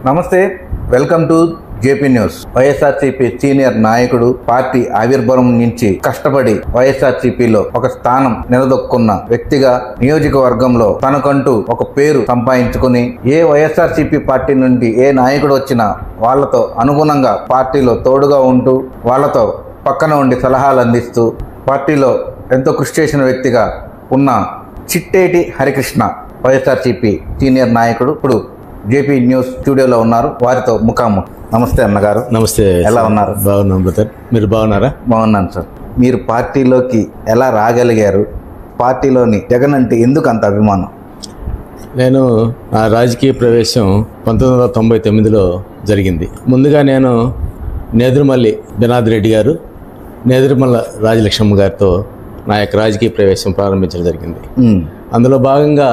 నమస్తే, welcome to JP news. YSRCP senior నాయకుడు, party ఆవిర్భావం నుంచి కష్టపడి వైఎస్ఆర్సీపీలో ఒక స్థానం నిలదొక్కున్న వ్యక్తిగా నియోజకవర్గంలో తనకంటూ ఒక పేరు సంపాదించుకుని ఏ వైఎస్ఆర్సీపీ పార్టీ నుండి ఏ నాయకుడు వచ్చినా వాళ్లతో అనుగుణంగా పార్టీలో తోడుగా ఉంటూ వాళ్లతో పక్కన ఉండి సలహాలు అందిస్తూ పార్టీలో ఎంతో కృషి చేసిన వ్యక్తిగా ఉన్న చిట్టేటి హరికృష్ణ వైఎస్ఆర్సీపీ సీనియర్ నాయకుడు ఇప్పుడు జేపీ న్యూస్ స్టూడియోలో ఉన్నారు. వారితో ముఖాము. నమస్తే అన్నగారు. నమస్తే. ఎలా ఉన్నారు? బాగున్నాం బ్రదర్, మీరు బాగున్నారా? బాగున్నాను సార్. మీరు పార్టీలోకి ఎలా రాగలిగారు? పార్టీలోని జగన్ అంటే ఎందుకు అంత అభిమానం? నేను నా రాజకీయ ప్రవేశం 1999లో జరిగింది. ముందుగా నేను నేదురుమల్లి బినాద్ రెడ్డి గారు, నేదురుమల్ల రాజలక్ష్మ గారితో నా యొక్క రాజకీయ ప్రవేశం ప్రారంభించడం జరిగింది. అందులో భాగంగా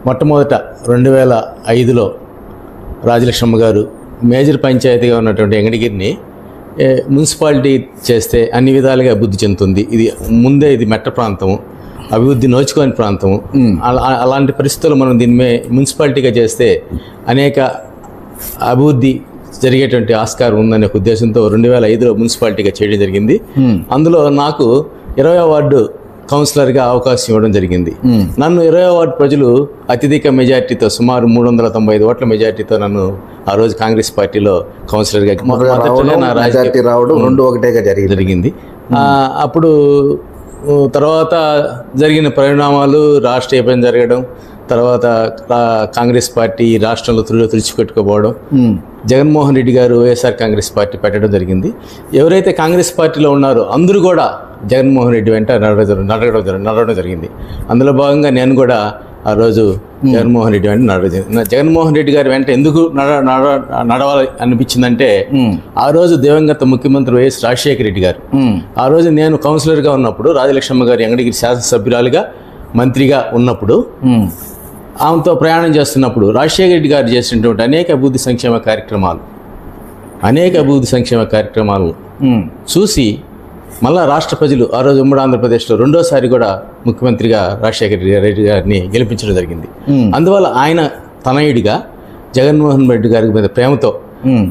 మొట్టమొదట 2005లో రాజలక్ష్మ గారు మేజర్ పంచాయతీగా ఉన్నటువంటి వెంకటగిరిని మున్సిపాలిటీ చేస్తే అన్ని విధాలుగా అభివృద్ధి చెందుతుంది, ఇది మెట్ట ప్రాంతము, అభివృద్ధి నోచుకోని ప్రాంతము, అలాంటి పరిస్థితుల్లో మనం దీన్ని మున్సిపాలిటీగా చేస్తే అనేక అభివృద్ధి జరిగేటువంటి ఆస్కారం ఉందనే ఉద్దేశంతో 2005లో మున్సిపాలిటీగా చేయడం జరిగింది. అందులో నాకు 20వ వార్డు కౌన్సిలర్గా అవకాశం ఇవ్వడం జరిగింది. నన్ను 20వ వార్డు ప్రజలు అత్యధిక మెజార్టీతో, సుమారు 395 ఓట్ల మెజార్టీతో నన్ను ఆ రోజు కాంగ్రెస్ పార్టీలో కౌన్సిలర్గా జరిగింది. అప్పుడు తర్వాత జరిగిన పరిణామాలు, రాష్ట్ర విభజన జరగడం, తర్వాత కాంగ్రెస్ పార్టీ రాష్ట్రంలో తుడిచిపెట్టుకోపోవడం, జగన్మోహన్ రెడ్డి గారు వైఎస్ఆర్ కాంగ్రెస్ పార్టీ పెట్టడం జరిగింది. ఎవరైతే కాంగ్రెస్ పార్టీలో ఉన్నారో అందరూ కూడా జగన్మోహన్ రెడ్డి వెంట నడవడం జరిగింది. అందులో భాగంగా నేను కూడా ఆ రోజు జగన్మోహన్ రెడ్డి వెంట జగన్మోహన్ రెడ్డి గారి వెంట ఎందుకు నడవాలి అనిపించిందంటే, ఆ రోజు దివంగత ముఖ్యమంత్రి వైఎస్ రాజశేఖర రెడ్డి గారు, ఆ రోజు నేను కౌన్సిలర్గా ఉన్నప్పుడు, రాజలక్ష్మ గారు వెంకటగిరి శాసనసభ్యురాలుగా మంత్రిగా ఉన్నప్పుడు, ఆమెతో ప్రయాణం చేస్తున్నప్పుడు రాజశేఖర రెడ్డి గారు చేసినటువంటి అనేక అభివృద్ధి సంక్షేమ కార్యక్రమాలు చూసి మళ్ళా రాష్ట్ర ప్రజలు ఆ రోజు ఉమ్మడి ఆంధ్రప్రదేశ్లో రెండోసారి కూడా ముఖ్యమంత్రిగా రాజశేఖర రెడ్డి గారిని గెలిపించడం జరిగింది. అందువల్ల ఆయన తనయుడిగా జగన్మోహన్ రెడ్డి గారి మీద ప్రేమతో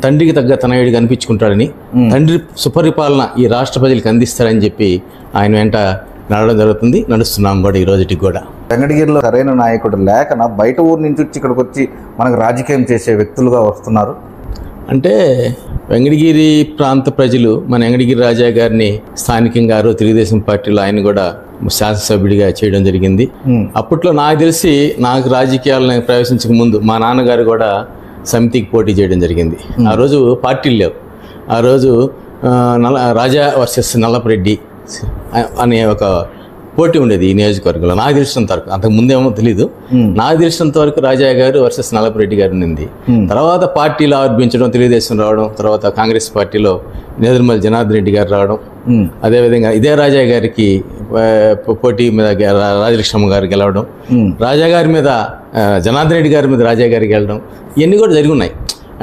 తండ్రికి తగ్గ తనయుడిగా అనిపించుకుంటాడని, తండ్రి సుపరిపాలన ఈ రాష్ట్ర ప్రజలకు అందిస్తారని చెప్పి ఆయన వెంట నడవడం జరుగుతుంది. నడుస్తున్నాం కూడా ఈ రోజుకి కూడా. వెంకటగిరిలో సరైన నాయకుడు లేకనా బయట ఊరు నుంచి వచ్చి ఇక్కడికి వచ్చి మనకు రాజకీయం చేసే వ్యక్తులుగా వస్తున్నారు? అంటే వెంకటగిరి ప్రాంత ప్రజలు మన వెంకటగిరి రాజా గారిని స్థానికంగా తెలుగుదేశం పార్టీలో ఆయన కూడా శాసనసభ్యుడిగా చేయడం జరిగింది. అప్పట్లో నాకు తెలిసి, నాకు రాజకీయాలను ప్రవేశించక ముందు మా నాన్నగారు కూడా సమితికి పోటీ చేయడం జరిగింది. ఆ రోజు పార్టీలు లేవు. ఆ రోజు రాజా వర్సెస్ నల్లపరెడ్డి అనే ఒక పోటీ ఉండేది ఈ నియోజకవర్గంలో. నాకు తెలిసినంత వరకు, అంతకు ముందేమో తెలీదు, నాకు తెలిసినంత వరకు రాజా గారు వర్సెస్ నల్లపరెడ్డి గారు ఉంది. తర్వాత పార్టీలో ఆవిర్భించడం, తెలుగుదేశం రావడం, తర్వాత కాంగ్రెస్ పార్టీలో నేదురుమల్లి జనార్దన్ రెడ్డి గారు రావడం, అదేవిధంగా ఇదే రాజా గారికి పోటీ మీద రాజలక్ష్మ గారు గెలవడం, రాజా గారి మీద జనార్దన్ రెడ్డి గారి మీద రాజా గారికి గెలవడం, ఇవన్నీ కూడా జరిగి ఉన్నాయి.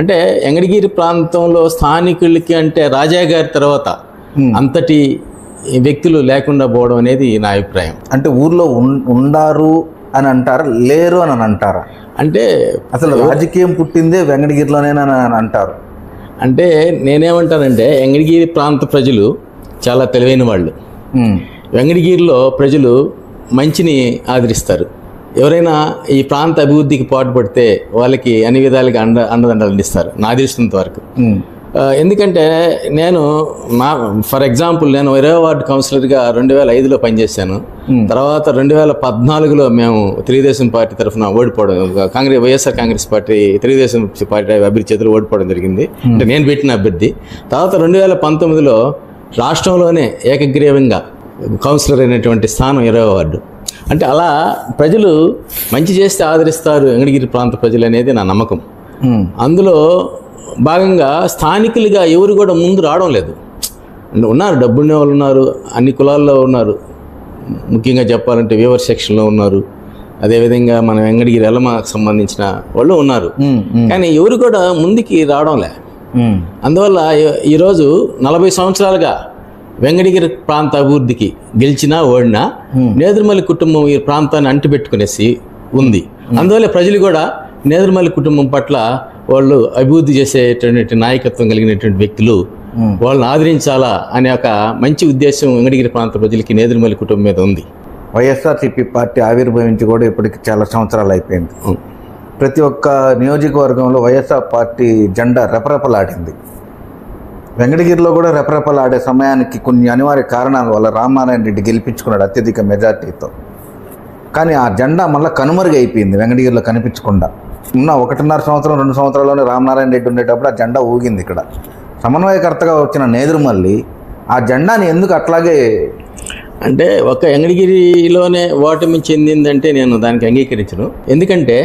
అంటే వెంకటగిరి ప్రాంతంలో స్థానికులకి అంటే రాజా గారి తర్వాత అంతటి వ్యక్తులు లేకుండా పోవడం అనేది నా అభిప్రాయం. అంటే ఊర్లో ఉండారు అని అంటారా, లేరు అని అంటారా? అంటే అసలు రాజకీయం పుట్టిందే వెంకటగిరిలోనేనని అంటారు. అంటే నేనేమంటానంటే, వెంకటగిరి ప్రాంత ప్రజలు చాలా తెలివైన వాళ్ళు. వెంకటగిరిలో ప్రజలు మంచిని ఆదరిస్తారు. ఎవరైనా ఈ ప్రాంత అభివృద్ధికి పాటుపడితే వాళ్ళకి అన్ని విధాలుగా అండదండలు అందిస్తారు నాకు తెలిసినంత వరకు. ఎందుకంటే ఫర్ ఎగ్జాంపుల్ నేను 20వ వార్డు కౌన్సిలర్గా 2005లో పనిచేశాను. తర్వాత 2014లో మేము తెలుగుదేశం పార్టీ తరఫున ఓడిపోవడం, వైఎస్ఆర్ కాంగ్రెస్ పార్టీ తెలుగుదేశం పార్టీ అభ్యర్థి చేతులు ఓడిపోవడం జరిగింది. అంటే నేను పెట్టిన అభ్యర్థి. తర్వాత 2019లో రాష్ట్రంలోనే ఏకగ్రీవంగా కౌన్సిలర్ అయినటువంటి స్థానం 20వ వార్డు. అంటే అలా ప్రజలు మంచి చేస్తే ఆదరిస్తారు వెంకటగిరి ప్రాంత ప్రజలు అనేది నా నమ్మకం. అందులో భాగంగా స్థానికులుగా ఎవరు కూడా ముందు రావడం లేదు. ఉన్నారు, డబ్బున్న వాళ్ళు ఉన్నారు, అన్ని కులాల్లో ఉన్నారు. ముఖ్యంగా చెప్పాలంటే వీవర్ సెక్షన్లో ఉన్నారు, అదేవిధంగా మన వెంకటగిరి ఎల్లమ్మకు సంబంధించిన వాళ్ళు ఉన్నారు. కానీ ఎవరు కూడా ముందుకి రావడంలే. అందువల్ల ఈరోజు 40 సంవత్సరాలుగా వెంకటగిరి ప్రాంత అభివృద్ధికి గెలిచినా ఓడినా నేదురుమల్లి కుటుంబం ఈ ప్రాంతాన్ని అంటిపెట్టుకునేసి ఉంది. అందువల్ల ప్రజలు కూడా నేదురుమల్లి కుటుంబం పట్ల వాళ్ళు అభివృద్ధి చేసేటువంటి నాయకత్వం కలిగినటువంటి వ్యక్తులు, వాళ్ళని ఆదరించాలా అనే ఒక మంచి ఉద్దేశం వెంకటగిరి ప్రాంత ప్రజలకి నేదురుమల్లి కుటుంబం మీద ఉంది. వైఎస్ఆర్సీపీ పార్టీ ఆవిర్భవించి కూడా ఇప్పటికి చాలా సంవత్సరాలు అయిపోయింది. ప్రతి ఒక్క నియోజకవర్గంలో వైఎస్ఆర్ పార్టీ జెండా రెపరెపలాడింది. వెంకటగిరిలో కూడా రెపరెపలాడే సమయానికి కొన్ని అనివార్య కారణాల వల్ల రామనారాయణ రెడ్డి గెలిపించుకున్నాడు అత్యధిక మెజార్టీతో. కానీ ఆ జెండా మళ్ళీ కనుమరుగైపోయింది, వెంకటగిరిలో కనిపించకుండా. ఉన్న 1.5 సంవత్సరం 2 సంవత్సరాల్లోనే రామనారాయణ రెడ్డి ఉండేటప్పుడు ఆ జెండా ఊగింది. ఇక్కడ సమన్వయకర్తగా వచ్చిన నేదురుమల్లి ఆ జెండాని ఎందుకు అట్లాగే అంటే ఒక వెంకటగిరిలోనే ఓటమి చెందిందంటే నేను దానికి అంగీకరించను. ఎందుకంటే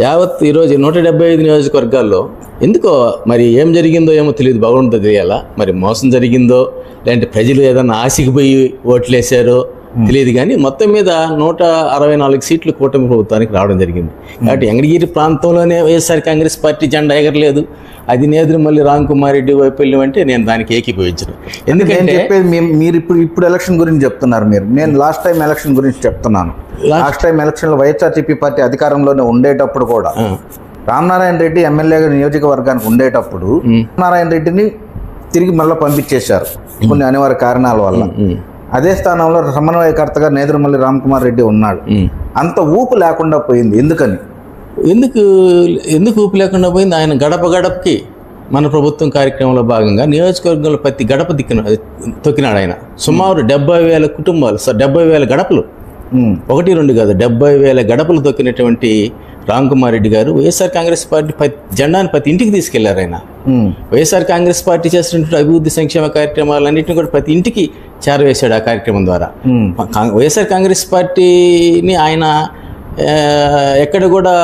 యావత్ ఈరోజు 175 నియోజకవర్గాల్లో ఎందుకో మరి ఏం జరిగిందో ఏమో తెలియదు, భగవంతుడు తెలియాలా. మరి మోసం జరిగిందో లేదంటే ప్రజలు ఏదన్నా ఆశకి పోయి ఓట్లేసారో తెలియదు, కానీ మొత్తం మీద 164 సీట్లు కూటమి ప్రభుత్వానికి రావడం జరిగింది. కాబట్టి వెంకటగిరి ప్రాంతంలోనే వైఎస్ఆర్ కాంగ్రెస్ పార్టీ జెండా ఎగరలేదు, అది నేదురుమల్లి రామ్కుమార్ రెడ్డి వైఫల్యం అంటే నేను దానికి ఏకీభవించను. ఎందుకంటే చెప్పేది మీరు ఇప్పుడు ఎలక్షన్ గురించి చెప్తున్నారు, నేను లాస్ట్ టైం ఎలక్షన్ గురించి చెప్తున్నాను. లాస్ట్ టైం ఎలక్షన్లో వైఎస్ఆర్సీపీ పార్టీ అధికారంలోనే ఉండేటప్పుడు కూడా రామనారాయణ రెడ్డి ఎమ్మెల్యేగా నియోజకవర్గానికి ఉండేటప్పుడు నారాయణ రెడ్డిని తిరిగి మళ్ళీ పంపించేశారు కొన్ని అనివార్య కారణాల వల్ల. అదే స్థానంలో సమన్వయకర్తగా నేదురుమల్లి రామ్కుమార్ రెడ్డి ఉన్నాడు. అంత ఊపు లేకుండా పోయింది. ఎందుకు ఊపు లేకుండా పోయింది? ఆయన గడప గడపకి మన ప్రభుత్వం కార్యక్రమంలో భాగంగా నియోజకవర్గంలో ప్రతి గడప తొక్కినాడు ఆయన. సుమారు 70,000 కుటుంబాలు, 70,000 గడపలు, 1-2 కాదు, 70,000 గడపలు తొక్కినటువంటి రామ్కుమార్ రెడ్డి గారు వైఎస్ఆర్ కాంగ్రెస్ పార్టీ జెండాను ప్రతి ఇంటికి తీసుకెళ్లారు. ఆయన వైఎస్ఆర్ కాంగ్రెస్ పార్టీ చేస్తున్నటువంటి అభివృద్ధి సంక్షేమ కార్యక్రమాలన్నింటినీ కూడా ప్రతి ఇంటికి చేరవేశాడు ఆ కార్యక్రమం ద్వారా. వైఎస్ఆర్ కాంగ్రెస్ పార్టీని ఆయన ఎక్కడ కూడా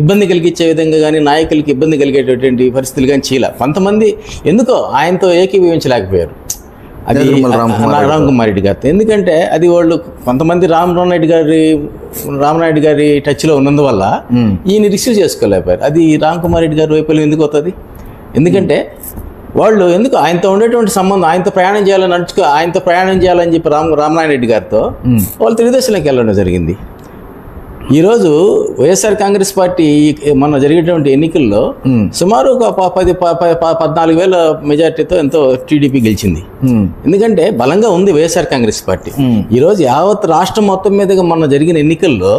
ఇబ్బంది కలిగించే విధంగా కానీ నాయకులకి ఇబ్బంది కలిగేటటువంటి పరిస్థితులు కానీ చేయలే. కొంతమంది ఎందుకో ఆయనతో ఏకీభవించలేకపోయారు, అది రామ్కుమార్ రెడ్డి గారితో. ఎందుకంటే అది వాళ్ళు కొంతమంది రామనాయుడు గారి టచ్లో ఉన్నందువల్ల ఈయన రిసీవ్ చేసుకోలేకపోయారు. అది రామ్కుమార్ రెడ్డి గారి వైపులు ఎందుకు అవుతుంది? ఎందుకంటే వాళ్ళు ఎందుకు ఆయనతో ఉండేటువంటి సంబంధం, ఆయనతో ప్రయాణం చేయాలని చెప్పి రామనారాయణ రెడ్డి గారితో వాళ్ళు తెలుగుదేశంలోకి వెళ్ళడం జరిగింది. ఈరోజు వైఎస్ఆర్ కాంగ్రెస్ పార్టీ మొన్న జరిగేటువంటి ఎన్నికల్లో సుమారు ఒక 14,000 మెజార్టీతో ఎంతో టీడీపీ గెలిచింది. ఎందుకంటే బలంగా ఉంది వైఎస్ఆర్ కాంగ్రెస్ పార్టీ. ఈరోజు యావత్ రాష్ట్రం మొత్తం మీదుగా మొన్న జరిగిన ఎన్నికల్లో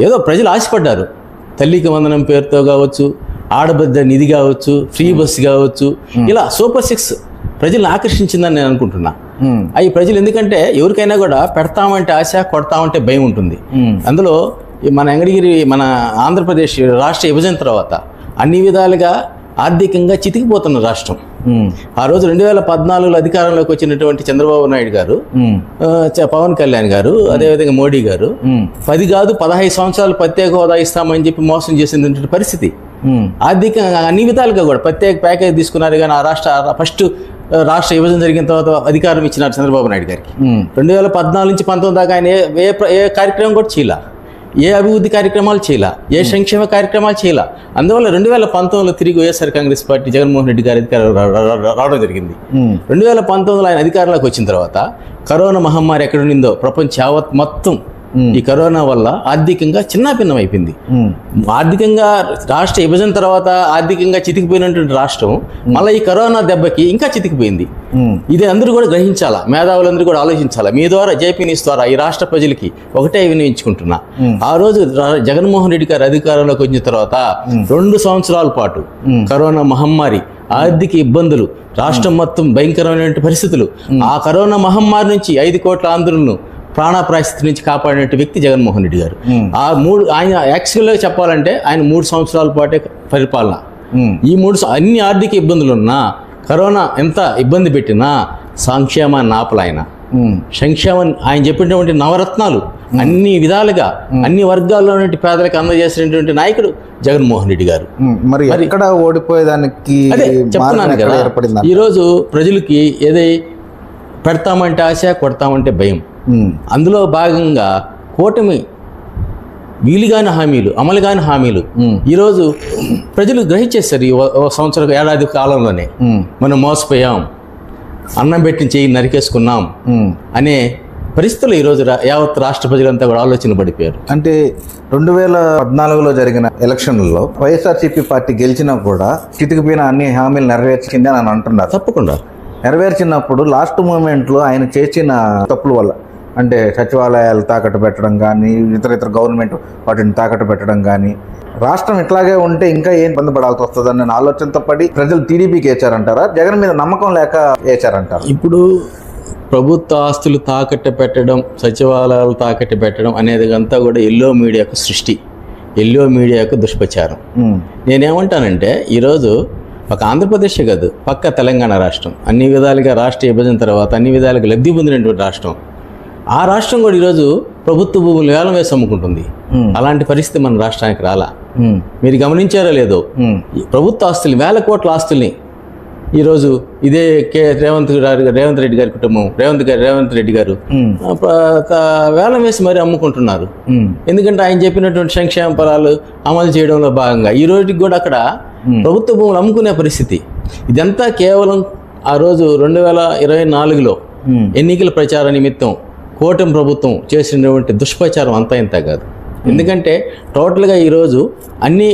ఏదో ప్రజలు ఆశపడ్డారు, తల్లికి వందనం పేరుతో కావచ్చు, ఆడబిడ్డ నిధి కావచ్చు, ఫ్రీ బస్సు కావచ్చు, ఇలా సూపర్ 6 ప్రజలను ఆకర్షించిందని నేను అనుకుంటున్నా. అవి ప్రజలు ఎందుకంటే ఎవరికైనా కూడా పెడతామంటే ఆశ, కొడతామంటే భయం ఉంటుంది. అందులో మన వెంకటగిరి, మన ఆంధ్రప్రదేశ్ రాష్ట్ర విభజన తర్వాత అన్ని విధాలుగా ఆర్థికంగా చితికిపోతున్న రాష్ట్రం. ఆ రోజు 2014లో అధికారంలోకి వచ్చినటువంటి చంద్రబాబు నాయుడు గారు, పవన్ కళ్యాణ్ గారు, అదేవిధంగా మోడీ గారు 10 కాదు 15 సంవత్సరాలు ప్రత్యేక హోదా ఇస్తామని చెప్పి మోసం చేసినటువంటి పరిస్థితి. ఆర్థికంగా అన్ని విధాలుగా కూడా ప్రత్యేక ప్యాకేజ్ తీసుకున్నారు. కానీ ఆ ఫస్ట్ రాష్ట్ర విభజన జరిగిన తర్వాత అధికారం ఇచ్చినారు చంద్రబాబు నాయుడు గారికి. 2014 నుంచి 19 దాకా ఆయన ఏ కార్యక్రమం కూడా చేయలే, ఏ అభివృద్ధి కార్యక్రమాలు చేయలే, ఏ సంక్షేమ కార్యక్రమాలు చేయలే. అందువల్ల 2019లో తిరిగి వైఎస్ఆర్ కాంగ్రెస్ పార్టీ జగన్మోహన్ రెడ్డి గారి అధికారం రావడం జరిగింది. 2019లో ఆయన అధికారంలోకి వచ్చిన తర్వాత కరోనా మహమ్మారి ఎక్కడ ఉండిందో ప్రపంచ యావత్ మొత్తం ఈ కరోనా వల్ల ఆర్థికంగా చిన్నాభిన్నం అయిపోయింది. ఆర్థికంగా రాష్ట్ర విభజన తర్వాత ఆర్థికంగా చితికిపోయినటువంటి రాష్ట్రం మళ్ళీ ఈ కరోనా దెబ్బకి ఇంకా చితికిపోయింది. ఇది అందరూ కూడా గ్రహించాలా, మేధావులందరూ కూడా ఆలోచించాలా. మీ ద్వారా జేపీ న్యూస్ ద్వారా ఈ రాష్ట్ర ప్రజలకి ఒకటే వినియోగించుకుంటున్నా. ఆ రోజు జగన్మోహన్ రెడ్డి గారు అధికారంలోకి వచ్చిన తర్వాత 2 సంవత్సరాల పాటు కరోనా మహమ్మారి, ఆర్థిక ఇబ్బందులు, రాష్ట్రం మొత్తం భయంకరమైన పరిస్థితులు, ఆ కరోనా మహమ్మారి నుంచి 5 కోట్ల ఆంధ్రులను ప్రాణాపాయ స్థితి నుంచి కాపాడిన వ్యక్తి జగన్మోహన్ రెడ్డి గారు. ఆయన యాక్చువల్గా చెప్పాలంటే ఆయన 3 సంవత్సరాల పాటే పరిపాలన. ఈ అన్ని ఆర్థిక ఇబ్బందులు ఉన్నా, కరోనా ఎంత ఇబ్బంది పెట్టినా సంక్షేమాన్ని ఆపల ఆయన. సంక్షేమం ఆయన చెప్పినటువంటి నవరత్నాలు అన్ని విధాలుగా అన్ని వర్గాల్లో పేదలకు అందజేసినటువంటి నాయకుడు జగన్మోహన్ రెడ్డి గారు. మరి ఎక్కడ ఓడిపోయేదానికి అదే చెప్తున్నాను కదా. ఈరోజు ప్రజలకి ఏదై పెడతామంటే ఆశ, కొడతామంటే భయం. అందులో భాగంగా కూటమి వీలుగాని హామీలు, అమలు కాని హామీలు ఈరోజు ప్రజలు గ్రహించేస్తారు. ఈ సంవత్సరం ఏడాది కాలంలోనే మనం మోసపోయాం, అన్నం పెట్టిన చెయ్యి నరికేసుకున్నాం అనే పరిస్థితులు ఈరోజు యావత్ రాష్ట్ర ప్రజలంతా కూడా ఆలోచన పడిపోయారు. అంటే 2014లో జరిగిన ఎలక్షన్లలో వైఎస్ఆర్సీపీ పార్టీ గెలిచినా కూడా చితికిపోయిన అన్ని హామీలు నెరవేర్చింది అని అంటున్నారు. తప్పకుండా నెరవేర్చినప్పుడు లాస్ట్ మూమెంట్లో ఆయన చేసిన తప్పుల వల్ల, అంటే సచివాలయాలు తాకట్టు పెట్టడం కానీ, ఇతర గవర్నమెంట్ వాటిని తాకట్టు పెట్టడం కానీ, రాష్ట్రం ఇట్లాగే ఉంటే ఇంకా ఏం ఇబ్బంది పడాల్సి వస్తుందని ఆలోచనతో పడి ప్రజలు టీడీపీకి వేచారంటారా, జగన్ మీద నమ్మకం లేక వేచారంటారా? ఇప్పుడు ప్రభుత్వ ఆస్తులు తాకట్టు పెట్టడం, సచివాలయాలు తాకట్టు పెట్టడం అనేది అంతా కూడా ఎల్లో మీడియాకు సృష్టి, ఎల్లో మీడియాకు దుష్ప్రచారం. నేనేమంటానంటే ఈరోజు ఒక ఆంధ్రప్రదేశ్ కాదు, పక్క తెలంగాణ రాష్ట్రం, అన్ని విధాలుగా రాష్ట్ర విభజన తర్వాత అన్ని విధాలుగా లబ్ధి పొందినటువంటి రాష్ట్రం. ఆ రాష్ట్రం కూడా ఈరోజు ప్రభుత్వ భూములు వేలం వేసి అమ్ముకుంటుంది. అలాంటి పరిస్థితి మన రాష్ట్రానికి రాలా. మీరు గమనించారో లేదో, ప్రభుత్వ ఆస్తులు, వేల కోట్ల ఆస్తుల్ని ఈరోజు ఇదే రేవంత్ రెడ్డి గారి కుటుంబం, రేవంత్ రెడ్డి గారు వేలం వేసి మరీ అమ్ముకుంటున్నారు. ఎందుకంటే ఆయన చెప్పినటువంటి సంక్షేమ ఫలాలు అమలు చేయడంలో భాగంగా ఈ రోజుకి కూడా అక్కడ ప్రభుత్వ భూములు అమ్ముకునే పరిస్థితి. ఇదంతా కేవలం ఆ రోజు 2024లో ఎన్నికల ప్రచార నిమిత్తం కూటమి ప్రభుత్వం చేసినటువంటి దుష్ప్రచారం అంతా ఇంత కాదు. ఎందుకంటే టోటల్గా ఈరోజు అన్ని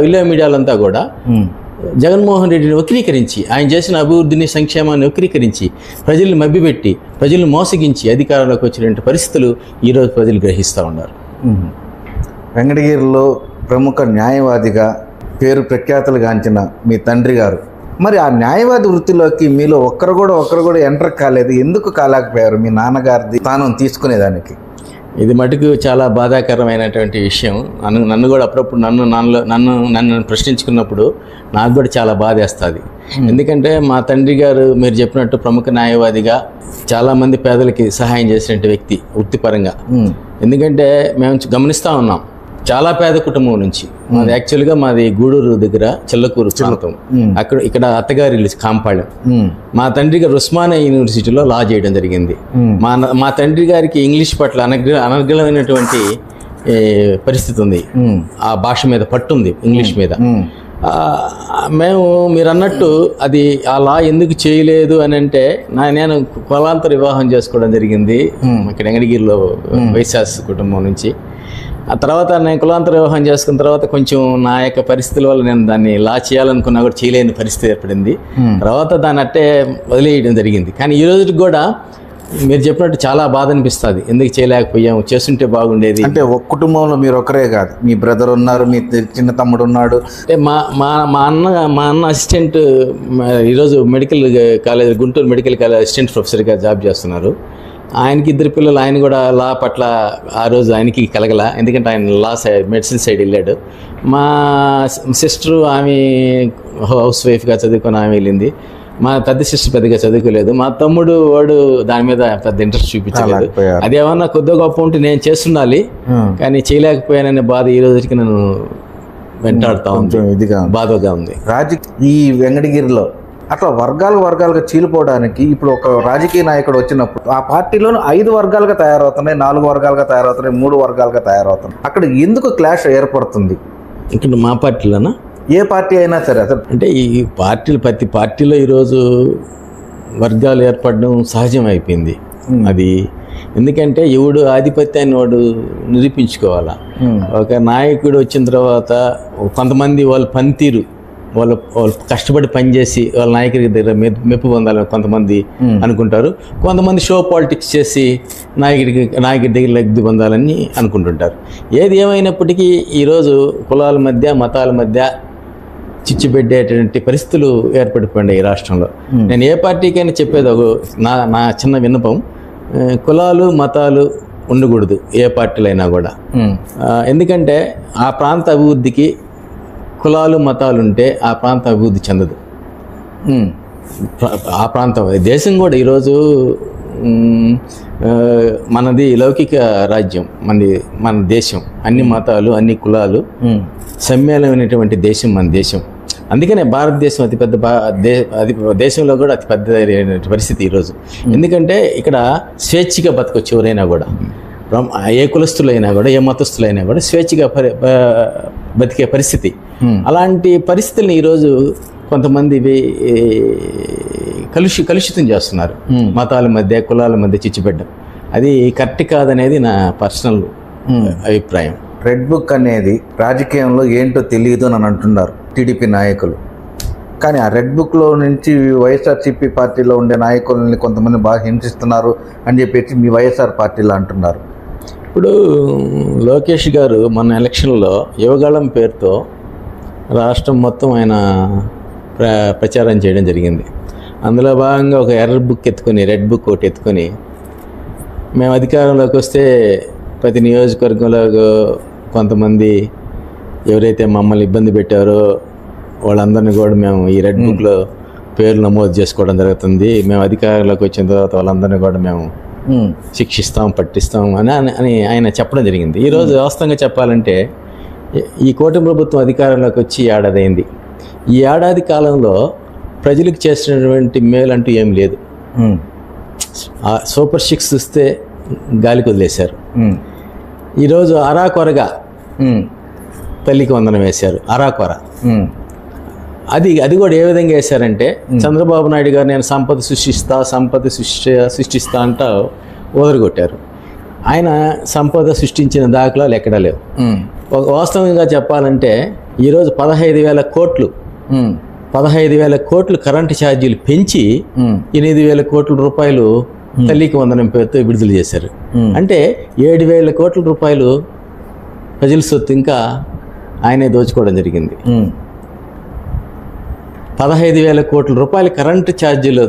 విలేయ మీడియాలంతా కూడా జగన్మోహన్ రెడ్డిని వక్రీకరించి, ఆయన చేసిన అభివృద్ధిని, సంక్షేమాన్ని వక్రీకరించి, ప్రజల్ని మభ్యపెట్టి, ప్రజల్ని మోసగించి అధికారంలోకి వచ్చినటువంటి పరిస్థితులు ఈరోజు ప్రజలు గ్రహిస్తూ ఉన్నారు. వెంకటగిరిలో ప్రముఖ న్యాయవాదిగా పేరు ప్రఖ్యాతులు గాంచిన మీ తండ్రి గారు, మరి ఆ న్యాయవాది వృత్తిలోకి మీలో ఒక్కరు కూడా ఎంటర్ కాలేదు, ఎందుకు కాలేకపోయారు మీ నాన్నగారిది స్థానం తీసుకునేదానికి? ఇది మటుకు చాలా బాధాకరమైనటువంటి విషయం. నన్ను కూడా అప్పుడప్పుడు నన్ను ప్రశ్నించుకున్నప్పుడు నాకు కూడా చాలా బాధేస్తుంది. ఎందుకంటే మా తండ్రి గారు మీరు చెప్పినట్టు ప్రముఖ న్యాయవాదిగా చాలామంది పేదలకి సహాయం చేసినటువంటి వ్యక్తి వృత్తిపరంగా. ఎందుకంటే మేము గమనిస్తూ ఉన్నాం, చాలా పేద కుటుంబం నుంచి, మాది యాక్చువల్గా మాది గూడూరు దగ్గర చిల్లకూరు ప్రాంతం, ఇక్కడ అత్తగారి కాంపాళెం. మా తండ్రి గారు ఉస్మానియా యూనివర్సిటీలో లా చేయడం జరిగింది. మా తండ్రి గారికి ఇంగ్లీష్ పట్ల అనర్గళమైనటువంటి పరిస్థితి ఉంది, ఆ భాష మీద పట్టుంది, ఇంగ్లీష్ మీద. మీరు అన్నట్టు అది ఆ లా ఎందుకు చేయలేదు అని అంటే, నేను కులాంతర వివాహం చేసుకోవడం జరిగింది ఇక్కడ వెంకటగిరిలో వైశాస్ కుటుంబం నుంచి. ఆ తర్వాత నేను కులాంతర వివాహం చేసుకున్న తర్వాత కొంచెం నా యొక్క పరిస్థితుల వల్ల నేను దాన్ని లా చేయాలనుకున్నా కూడా చేయలేని పరిస్థితి ఏర్పడింది. తర్వాత దాన్ని అట్టే వదిలేయడం జరిగింది. కానీ ఈ రోజుకి కూడా మీరు చెప్పినట్టు చాలా బాధ అనిపిస్తుంది, ఎందుకు చేయలేకపోయాము, చేస్తుంటే బాగుండేది. అంటే ఒక కుటుంబంలో మీరు ఒకరే కాదు, మీ బ్రదర్ ఉన్నారు, మీ చిన్న తమ్ముడు ఉన్నాడు. అంటే మా అన్న అసిస్టెంట్ ఈరోజు medical college, Guntur medical college assistant ప్రొఫెసర్గా జాబ్ చేస్తున్నారు. ఆయనకి 2 పిల్లలు. ఆయన కూడా లా పట్ల ఆ రోజు ఆయనకి కలగల, ఎందుకంటే ఆయన లా సైడ్, మెడిసిన్ సైడ్ వెళ్ళాడు. మా సిస్టరు ఆమె హౌస్ వైఫ్గా చదువుకొని ఆమె వెళ్ళింది. మా పెద్ద సిస్టర్ పెద్దగా చదువుకోలేదు. మా తమ్ముడు వాడు దాని మీద పెద్ద ఇంట్రెస్ట్ చూపించలేదు. అదేమన్నా కొద్దిగా గొప్ప ఉంటే నేను చేస్తుండాలి, కానీ చేయలేకపోయాననే బాధ ఈ రోజుకి నన్ను వెంటాడుతూ ఉంది, బాధగా ఉంది. ఈ వెంకటగిరిలో అట్లా వర్గాలుగా చీలిపోవడానికి ఇప్పుడు ఒక రాజకీయ నాయకుడు వచ్చినప్పుడు ఆ పార్టీలోనూ 5 వర్గాలుగా తయారవుతున్నాయి, 4 వర్గాలుగా తయారవుతున్నాయి, 3 వర్గాలుగా తయారవుతున్నాయి. అక్కడ ఎందుకు క్లాష్ ఏర్పడుతుంది? ఇక్కడ మా పార్టీలోనా, ఏ పార్టీ అయినా సరే అసలు అంటే ఈ పార్టీలు, ప్రతి పార్టీలో ఈరోజు వర్గాలు ఏర్పడడం సహజం అయిపోయింది. అది ఎందుకంటే ఎవడు ఆధిపత్యాన్ని వాడు నిరూపించుకోవాలా. ఒక నాయకుడు వచ్చిన తర్వాత కొంతమంది వాళ్ళ పనితీరు, వాళ్ళు కష్టపడి పనిచేసి వాళ్ళ నాయకుడి దగ్గర మెప్పు పొందాలని కొంతమంది అనుకుంటారు. కొంతమంది షో పాలిటిక్స్ చేసి నాయకుడి దగ్గర లబ్ధి పొందాలని అనుకుంటుంటారు. ఏది ఏమైనప్పటికీ ఈరోజు కులాల మధ్య, మతాల మధ్య చిచ్చుపెట్టేటువంటి పరిస్థితులు ఏర్పడిపోయాయి ఈ రాష్ట్రంలో. నేను ఏ పార్టీకైనా చెప్పేది నా చిన్న విన్నపం, కులాలు మతాలు ఉండకూడదు ఏ పార్టీలో అయినా కూడా. ఎందుకంటే ఆ ప్రాంత అభివృద్ధికి కులాలు మతాలు ఉంటే ఆ ప్రాంతం అభివృద్ధి చెందదు. ఆ ప్రాంతం, దేశం కూడా ఈరోజు మనది లౌకిక రాజ్యం, మన దేశం, అన్ని మతాలు అన్ని కులాలు సమ్మేళనమైనటువంటి దేశం మన దేశం. అందుకనే భారతదేశం అతిపెద్ద దేశంలో కూడా అతి పెద్ద పరిస్థితి ఈరోజు. ఎందుకంటే ఇక్కడ స్వేచ్ఛగా బతకొచ్చు ఎవరైనా కూడా, ఏ కులస్తులైనా కూడా ఏ మతస్థులైనా కూడా స్వేచ్ఛగా బతికే పరిస్థితి. అలాంటి పరిస్థితుల్ని ఈరోజు కొంతమంది కలుషితం చేస్తున్నారు. మతాల మధ్య, కులాల మధ్య చిచ్చుపెట్టడం అది కరెక్ట్ కాదనేది నా పర్సనల్ అభిప్రాయం. రెడ్ బుక్ అనేది రాజకీయంలో ఏంటో తెలియదు అని అంటున్నారు టీడీపీ నాయకులు. కానీ ఆ రెడ్ బుక్లో నుంచి వైఎస్ఆర్సీపీ పార్టీలో ఉండే నాయకులని కొంతమంది బాగా హింసిస్తున్నారు అని చెప్పేసి మీ వైఎస్ఆర్ పార్టీలో అంటున్నారు. ఇప్పుడు లోకేష్ గారు మన ఎలక్షన్లో యువగాళం పేరుతో రాష్ట్రం మొత్తం ఆయన ప్రచారం చేయడం జరిగింది. అందులో భాగంగా ఒక ఎర్ర బుక్ ఎత్తుకొని, రెడ్ బుక్ ఒకటి ఎత్తుకొని, మేము అధికారంలోకి వస్తే ప్రతి నియోజకవర్గంలో కొంతమంది ఎవరైతే మమ్మల్ని ఇబ్బంది పెట్టారో వాళ్ళందరినీ కూడా మేము ఈ రెడ్ బుక్లో పేర్లు నమోదు చేసుకోవడం జరుగుతుంది. మేము అధికారంలోకి వచ్చిన తర్వాత వాళ్ళందరినీ కూడా మేము శిక్షిస్తాం, పట్టిస్తాం అని ఆయన చెప్పడం జరిగింది. ఈరోజు వాస్తవంగా చెప్పాలంటే ఈ కూటమి ప్రభుత్వం అధికారంలోకి వచ్చి ఏడాది అయింది. ఈ ఏడాది కాలంలో ప్రజలకు చేసినటువంటి మేలు అంటూ ఏం లేదు. సూపర్ 6 ఇస్తే గాలికి వదిలేశారు. ఈరోజు అరాకొరగా తల్లికి వందనం వేశారు. అరాకొర అది కూడా ఏ విధంగా వేశారంటే, చంద్రబాబు నాయుడు గారు నేను సంపద సృష్టిస్తా అంటా ఓదరగొట్టారు. ఆయన సంపద సృష్టించిన దాఖలాలు ఎక్కడా లేవు. వాస్తవంగా చెప్పాలంటే ఈరోజు 15,000 కోట్లు కరెంటు ఛార్జీలు పెంచి 8,000 కోట్ల రూపాయలు తల్లికి వందనం పేరుతో విడుదల చేశారు. అంటే 7,000 కోట్ల రూపాయలు ప్రజల సొత్తు ఇంకా ఆయనే దోచుకోవడం జరిగింది. 15,000 కోట్ల రూపాయల కరెంటు ఛార్జీలు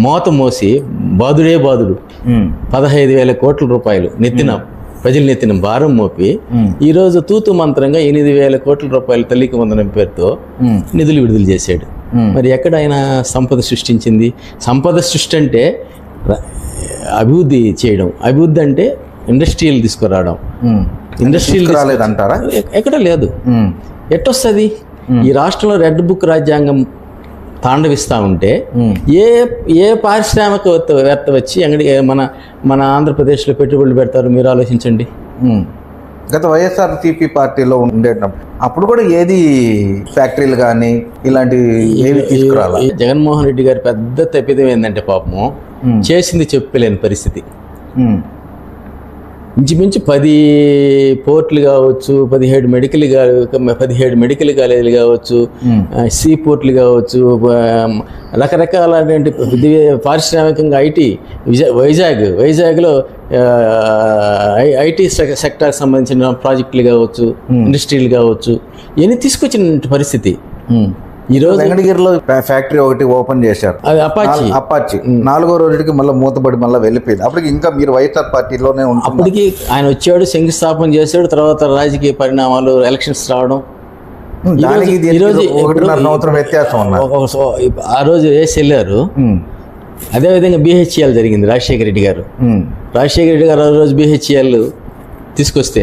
మోత మోసి బాదుడు 15,000 కోట్ల రూపాయలు ప్రజల నెత్తిన భారం మోపి ఈరోజు తూతు మంత్రంగా 8,000 కోట్ల రూపాయలు తల్లికి వందనం పేరుతో నిధులు విడుదల చేశాడు. మరి ఎక్కడ ఆయన సంపద సృష్టించింది? సంపద సృష్టి అంటే అభివృద్ధి చేయడం, అభివృద్ధి అంటే ఇండస్ట్రియల్ తీసుకురావడం. ఇండస్ట్రియల్ రాలేదంటారా? ఎక్కడ లేదు. ఎట్టొస్తుంది? ఈ రాష్ట్రంలో రెడ్ బుక్ రాజ్యాంగం తాండవిస్తూ ఉంటే ఏ పారిశ్రామికవేత్త వచ్చి మన ఆంధ్రప్రదేశ్లో పెట్టుబడులు పెడతారు? మీరు ఆలోచించండి. గత వైఎస్ఆర్సీపీ పార్టీలో ఉండేటప్పుడు అప్పుడు కూడా ఏది ఫ్యాక్టరీలు కానీ ఇలాంటివి ఏవి తీసుకురాలి. జగన్మోహన్ రెడ్డి గారి పెద్ద తప్పిదం ఏంటంటే పాపము చేసింది చెప్పలేని పరిస్థితి. ఇంచుమించు 10 పోర్ట్లు కావచ్చు, 17 మెడికల్ కాలేజీలు కావచ్చు, సీ పోర్ట్లు కావచ్చు, రకరకాలైనటువంటి పారిశ్రామికంగా ఐటీ వైజాగ్లో ఐటీ సెక్టార్కి సంబంధించిన ప్రాజెక్టులు కావచ్చు, ఇండస్ట్రీలు కావచ్చు, ఇవన్నీ తీసుకొచ్చిన పరిస్థితి. ఈరోజు వెంకటగిరిలో ఫ్యాక్టరీ ఒకటి ఓపెన్ చేశారు, అది అపాచీ. 4వ రోజుకి మళ్ళీ మూతపడి మళ్ళీ వెళ్ళిపోయింది. అప్పటికి ఇంకా మీరు వైఎస్ఆర్ పార్టీలోనే ఉంటారు. అప్పటికి ఆయన వచ్చాడు, శంకుస్థాపన చేశాడు, తర్వాత రాజకీయ పరిణామాలు, ఎలక్షన్స్ రావడం. ఈరోజు 1.5 సంవత్సరం వ్యత్యాసం ఉన్నారు. ఆ రోజు వేసి వెళ్ళారు. అదేవిధంగా BHEL జరిగింది. రాజశేఖర రెడ్డి గారు ఆ రోజు BHEL తీసుకొస్తే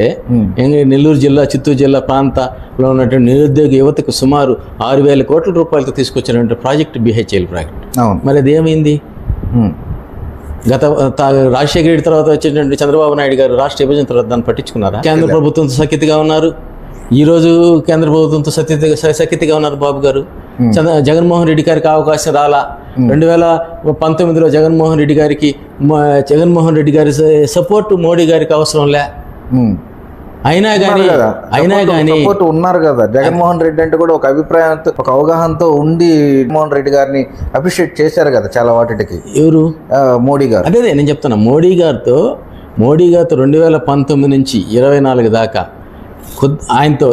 నెల్లూరు జిల్లా, చిత్తూరు జిల్లా ప్రాంతంలో ఉన్నటువంటి నిరుద్యోగ యువతకు సుమారు 6,000 కోట్ల రూపాయలతో తీసుకొచ్చినటువంటి ప్రాజెక్టు BHEL ప్రాజెక్ట్. మరి అది ఏమైంది? రాజశేఖర రెడ్డి తర్వాత వచ్చేటువంటి చంద్రబాబు నాయుడు గారు రాష్ట్ర విభజన తర్వాత దాన్ని పట్టించుకున్నారా? కేంద్ర ప్రభుత్వంతో సఖ్యతగా ఉన్నారు. ఈరోజు కేంద్ర ప్రభుత్వంతో సఖ్యతగా ఉన్నారు బాబు గారు. జగన్మోహన్ రెడ్డి గారికి అవకాశం రాలా. 2019లో జగన్మోహన్ రెడ్డి గారి సపోర్ట్ మోడీ గారికి అవసరం లే. అయినా కానీ ఉన్నారు కదా. జగన్మోహన్ రెడ్డి అంటే కూడా ఒక అభిప్రాయంతో, ఒక అవగాహనతో ఉండి జగన్మోహన్ రెడ్డి గారిని అప్రిషియేట్ చేశారు కదా చాలా వాటికి. ఎవరు? మోడీ గారు. అదే నేను చెప్తున్నా. మోడీ గారితో 2019 నుంచి 24 దాకా ఆయనతో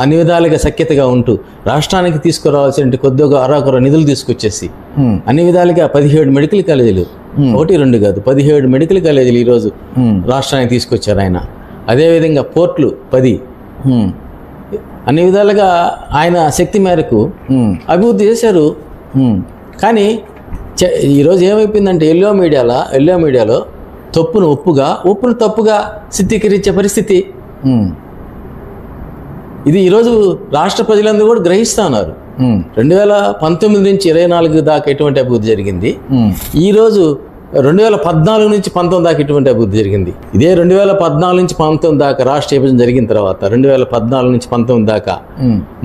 అన్ని విధాలుగా సఖ్యతగా ఉంటూ రాష్ట్రానికి తీసుకురావాల్సిన కొద్దిగా అరాకొర నిధులు తీసుకొచ్చేసి అన్ని విధాలుగా 17 మెడికల్ కాలేజీలు, 1-2 కాదు 17 మెడికల్ కాలేజీలు ఈరోజు రాష్ట్రానికి తీసుకొచ్చారు ఆయన. అదేవిధంగా పోర్ట్లు 10. అన్ని విధాలుగా ఆయన శక్తి మేరకు అభివృద్ధి చేశారు. కానీ ఈరోజు ఏమైపోయిందంటే ఎల్లో మీడియాలో తప్పును తప్పుగా చిత్రీకరించే పరిస్థితి. ఇది ఈరోజు రాష్ట్ర ప్రజలందరూ కూడా గ్రహిస్తూ ఉన్నారు. 2019 నుంచి 24 దాకా ఎటువంటి అభివృద్ధి జరిగింది, ఈరోజు 2014 నుంచి 19 దాకా ఎటువంటి అభివృద్ధి జరిగింది. ఇదే 2014 నుంచి 19 దాకా రాష్ట్ర విభజన జరిగిన తర్వాత 2014 నుంచి 19 దాకా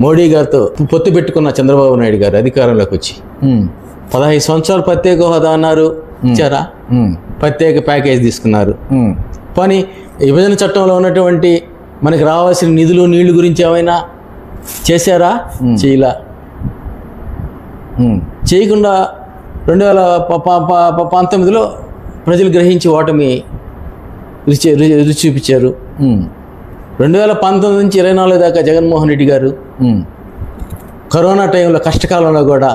మోడీ గారితో పొత్తు పెట్టుకున్న చంద్రబాబు నాయుడు గారు అధికారంలోకి వచ్చి 15 సంవత్సరాలు ప్రత్యేక హోదా అన్నారు, ఇచ్చారా? ప్రత్యేక ప్యాకేజ్ తీసుకున్నారు. పోనీ విభజన చట్టంలో ఉన్నటువంటి మనకి రావాల్సిన నిధులు నీళ్లు గురించి ఏమైనా చేశారా? చేయలా. చేయకుండా 2019లో ప్రజలు గ్రహించి ఓటమి రుచి చూపించారు. 2019 నుంచి 24 దాకా జగన్మోహన్ రెడ్డి గారు కరోనా టైంలో కష్టకాలంలో కూడా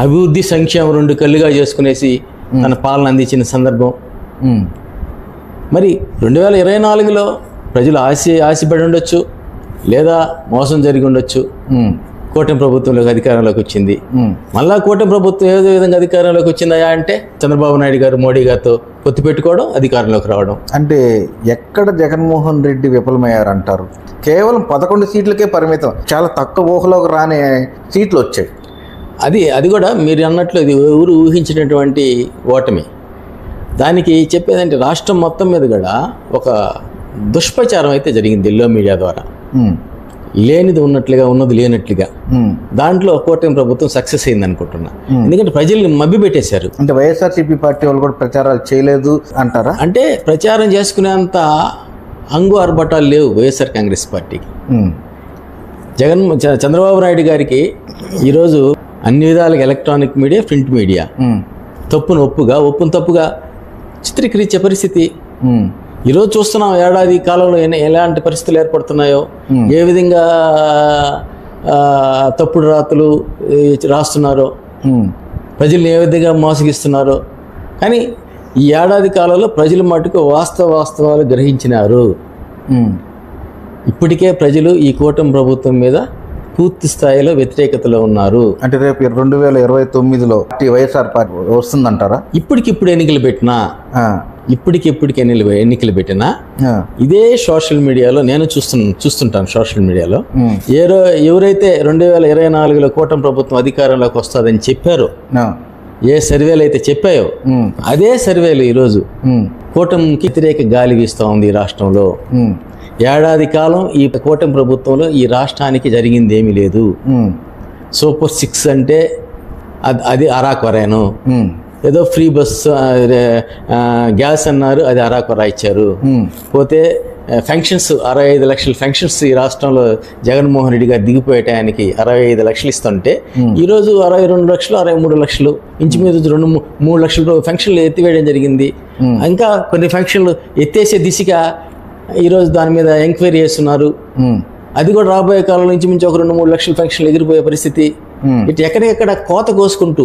అభివృద్ధి సంక్షేమం 2 కళ్ళుగా చేసుకునేసి తన పాలన అందించిన సందర్భం. మరి 2024లో ప్రజలు ఆశపడి ఉండొచ్చు, లేదా మోసం జరిగి ఉండొచ్చు. కూటమి ప్రభుత్వంలోకి అధికారంలోకి వచ్చింది. మళ్ళా కూటమి ప్రభుత్వం ఏదో విధంగా అధికారంలోకి వచ్చిందా అంటే చంద్రబాబు నాయుడు గారు మోడీ గారితో పొత్తు పెట్టుకోవడం, అధికారంలోకి రావడం. అంటే ఎక్కడ జగన్మోహన్ రెడ్డి విఫలమయ్యారంటారు? కేవలం 11 సీట్లకే పరిమితం, చాలా తక్కువ ఊహలోకి రాని సీట్లు వచ్చాయి. అది కూడా మీరు అన్నట్లు ఇది ఎవరు ఊహించినటువంటి ఓటమి. దానికి చెప్పేదంటే రాష్ట్రం మొత్తం మీద కూడా ఒక దుష్ప్రచారం అయితే జరిగింది ఎల్లో మీడియా ద్వారా. లేనిది ఉన్నట్లుగా, ఉన్నది లేనట్లుగా. దాంట్లో కూటమి ప్రభుత్వం సక్సెస్ అయింది అనుకుంటున్నా. ఎందుకంటే ప్రజల్ని మభ్య పెట్టేశారు. అంటే వైఎస్ఆర్సీపీ పార్టీ వాళ్ళు కూడా ప్రచారాలు చేయలేదు అంటారా? అంటే ప్రచారం చేసుకునేంత అంగు ఆర్భటాలు లేవు వైఎస్ఆర్ కాంగ్రెస్ పార్టీకి. చంద్రబాబు నాయుడు గారికి ఈరోజు అన్ని విధాలుగా ఎలక్ట్రానిక్ మీడియా, ప్రింట్ మీడియా తప్పును తప్పుగా చిత్రీకరించే పరిస్థితి ఈరోజు చూస్తున్నాం. ఏడాది కాలంలో ఎలాంటి పరిస్థితులు ఏర్పడుతున్నాయో, ఏ విధంగా తప్పుడు రాతలు రాస్తున్నారో, ప్రజల్ని ఏ విధంగా మోసగిస్తున్నారో. కానీ ఈ ఏడాది కాలంలో ప్రజలు మటుకు వాస్తవాలు గ్రహించినారు. ఇప్పటికే ప్రజలు ఈ కూటమి ప్రభుత్వం మీద పూర్తి స్థాయిలో వ్యతిరేకతలో ఉన్నారు. అంటే రేపు 2029లో వైఎస్ఆర్ పార్టీ వస్తుందంటారా? ఇప్పటికిప్పుడు ఎన్నికలు పెట్టినా ఎన్నికలు పెట్టినా ఇదే సోషల్ మీడియాలో నేను చూస్తుంటాను. సోషల్ మీడియాలో ఎవరైతే 2024లో కూటమి ప్రభుత్వం అధికారంలోకి వస్తుందని చెప్పారో, ఏ సర్వేలు అయితే చెప్పాయో అదే సర్వేలు ఈరోజు కూటమికి వ్యతిరేక గాలి వీస్తూ ఉంది ఈ రాష్ట్రంలో. ఏడాది కాలం ఈ కూటమి ప్రభుత్వంలో ఈ రాష్ట్రానికి జరిగింది ఏమీ లేదు. సూపర్ 6 అంటే అది అరాకొరేను. ఏదో ఫ్రీ బస్ గ్యాస్ అన్నారు, అది అరాకొరా ఇచ్చారు. పోతే ఫంక్షన్స్ 65 లక్షల ఫంక్షన్స్ ఈ రాష్ట్రంలో జగన్మోహన్ రెడ్డి గారు దిగిపోయే టయానికి 65 లక్షలు ఇస్తుంటే ఈరోజు 62 లక్షలు 63 లక్షలు ఇంచుమీద 2-3 లక్షలు ఫంక్షన్లు ఎత్తివేయడం జరిగింది. ఇంకా కొన్ని ఫంక్షన్లు ఎత్తేసే దిశగా ఈరోజు దాని మీద ఎంక్వైరీ చేస్తున్నారు. అది కూడా రాబోయే కాలం నుంచి మించి ఒక 2-3 లక్షల ఫంక్షన్లు ఎగిరిపోయే పరిస్థితి. ఇటు ఎక్కడెక్కడ కోత కోసుకుంటూ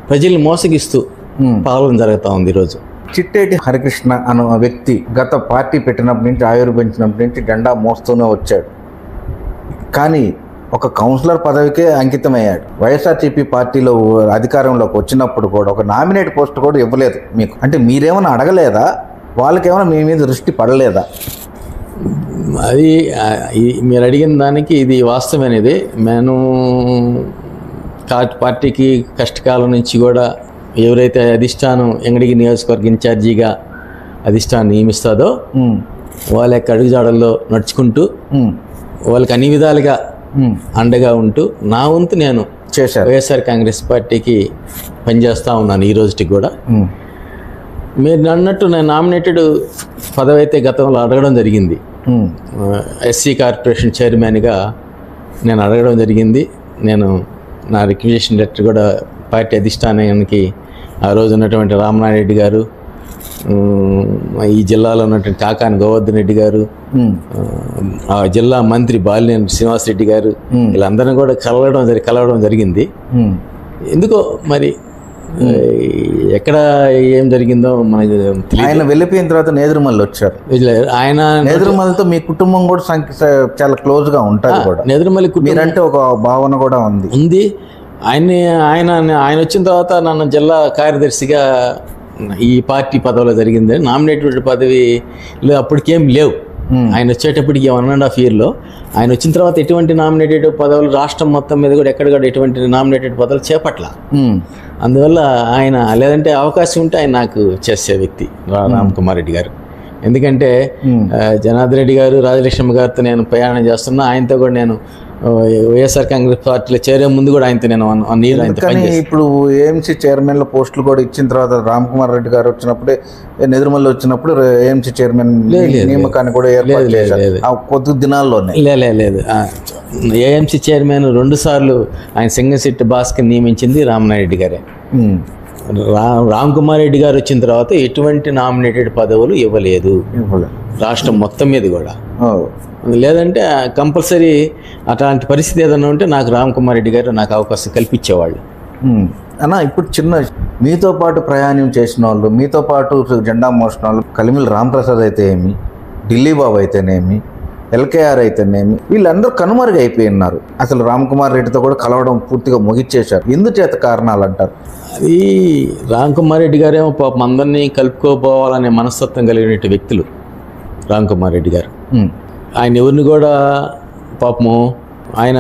ప్రజల్ని మోసగిస్తూ పాలన జరుగుతూ ఉంది ఈరోజు. చిట్టేటి హరికృష్ణ అనే వ్యక్తి గత పార్టీ పెట్టినప్పటి నుంచి, ఆవిర్భవించినప్పటి నుంచి జెండా మోస్తూనే వచ్చాడు. కానీ ఒక కౌన్సిలర్ పదవికే అంకితమయ్యాడు. వైఎస్ఆర్సీపీ పార్టీలో అధికారంలోకి వచ్చినప్పుడు కూడా ఒక నామినేట్ పోస్ట్ కూడా ఇవ్వలేదు మీకు. అంటే మీరేమైనా అడగలేదా? వాళ్ళకేమైనా మీ మీద దృష్టి పడలేదా? అది మీరు అడిగిన దానికి ఇది వాస్తవమైనది. నేను పార్టీకి కష్టకాలం నుంచి కూడా ఎవరైతే అధిష్టానం ఎంగడిగి నియోజకవర్గ ఇన్ఛార్జిగా అధిష్టానం నియమిస్తుందో వాళ్ళ యొక్క అడుగుజాడల్లో నడుచుకుంటూ వాళ్ళకి అన్ని విధాలుగా అండగా ఉంటూ నా వంతు నేను వైఎస్ఆర్ కాంగ్రెస్ పార్టీకి పనిచేస్తూ ఉన్నాను ఈ రోజుకి కూడా. మీరు అన్నట్టు నేను నామినేటెడ్ పదవి అయితే గతంలో అడగడం జరిగింది. ఎస్సీ కార్పొరేషన్ చైర్మన్గా నేను అడగడం జరిగింది. నేను నా రిక్వెజిషన్ లెటర్ కూడా పార్టీ అధిష్టానానికి ఆ రోజు ఉన్నటువంటి రామనారెడ్డి గారు, ఈ జిల్లాలో ఉన్నటువంటి కాకాని గోవర్ధన్ రెడ్డి గారు, ఆ జిల్లా మంత్రి బాలినేని శ్రీనివాసరెడ్డి గారు, వీళ్ళందరినీ కూడా కలవడం జరిగింది. ఎందుకో మరి ఎక్కడ ఏం జరిగిందో మనకి తెలియదు. ఆయన వెళ్ళిపోయిన తర్వాత నేదురుమల్లి వచ్చారు. ఆయన నేదురుమల్లితో మీ కుటుంబం కూడా చాలా క్లోజ్ గా ఉంటారు కూడా. నేదురుమల్లి మీరంటే ఒక భావన కూడా ఉంది. ఆయన వచ్చిన తర్వాత నన్ను జిల్లా కార్యదర్శిగా ఈ పార్టీ పదవిలో జరిగింది. నామినేటెడ్ పదవి అప్పటికేం లేవు. ఆయన వచ్చేటప్పటికి 1.5 yearలో ఆయన వచ్చిన తర్వాత ఎటువంటి నామినేటెడ్ పదవులు రాష్ట్రం మొత్తం మీద కూడా ఎక్కడ కూడా ఎటువంటి నామినేటెడ్ పదవులు చేపట్ల. అందువల్ల ఆయన లేదంటే అవకాశం ఉంటే ఆయన నాకు చేసే వ్యక్తి రామ్ కుమార్ రెడ్డి గారు. ఎందుకంటే జనార్దన్ రెడ్డి గారు, రాజలక్ష్మి గారితో నేను ప్రయాణం చేస్తున్నా. ఆయనతో కూడా నేను వైఎస్ఆర్ కాంగ్రెస్ పార్టీలో చేరే ముందు కూడా ఆయనతో నేను 1 year ఆయనతో కానీ పనిచేశాను. ఇప్పుడు ఏఎంసీ చైర్మన్ల పోస్టులు కూడా ఇచ్చిన తర్వాత రామ్ కుమార్ రెడ్డి గారు వచ్చినప్పుడే, నెదురుమల్లి వచ్చినప్పుడు ఏఎంసీ చైర్మన్ నియామకాన్ని కూడా ఏర్పాటు చేశారు ఆ కొద్ది దినాల్లోనే. లేదు ఏఎంసీ చైర్మన్ 2 సార్లు ఆయన సింగశెట్టి భాస్కర్ నియమించింది రామనారెడ్డి గారే. రామ్ కుమార్ రెడ్డి గారు వచ్చిన తర్వాత ఎటువంటి నామినేటెడ్ పదవులు ఇవ్వలేదు రాష్ట్రం మొత్తం మీద కూడా. లేదంటే కంపల్సరీ అట్లాంటి పరిస్థితి ఏదైనా ఉంటే నాకు రామ్ కుమార్ రెడ్డి గారు నాకు అవకాశం కల్పించేవాళ్ళు. అన్న ఇప్పుడు చిన్న మీతో పాటు ప్రయాణం చేసిన వాళ్ళు, మీతో పాటు జెండా మోసిన వాళ్ళు, కలిమిల్ రాంప్రసాద్ అయితే ఏమి, ఢిల్లీ బాబు అయితేనేమి, ఎల్కేఆర్ అయితేనేమి, వీళ్ళందరూ కనుమరుగైపోయినారు. అసలు రామ్ కుమార్ రెడ్డితో కూడా కలవడం పూర్తిగా ముగిచ్చేశారు. ఎందుచేత కారణాలు అంటారు? అది రామ్ కుమార్ రెడ్డి గారేమో పాపం అందరినీ కలుపుకోపోవాలనే మనస్తత్వం కలిగిన వ్యక్తులు రామ్ కుమార్ రెడ్డి గారు. ఆయన ఎవరిని కూడా పాపము ఆయన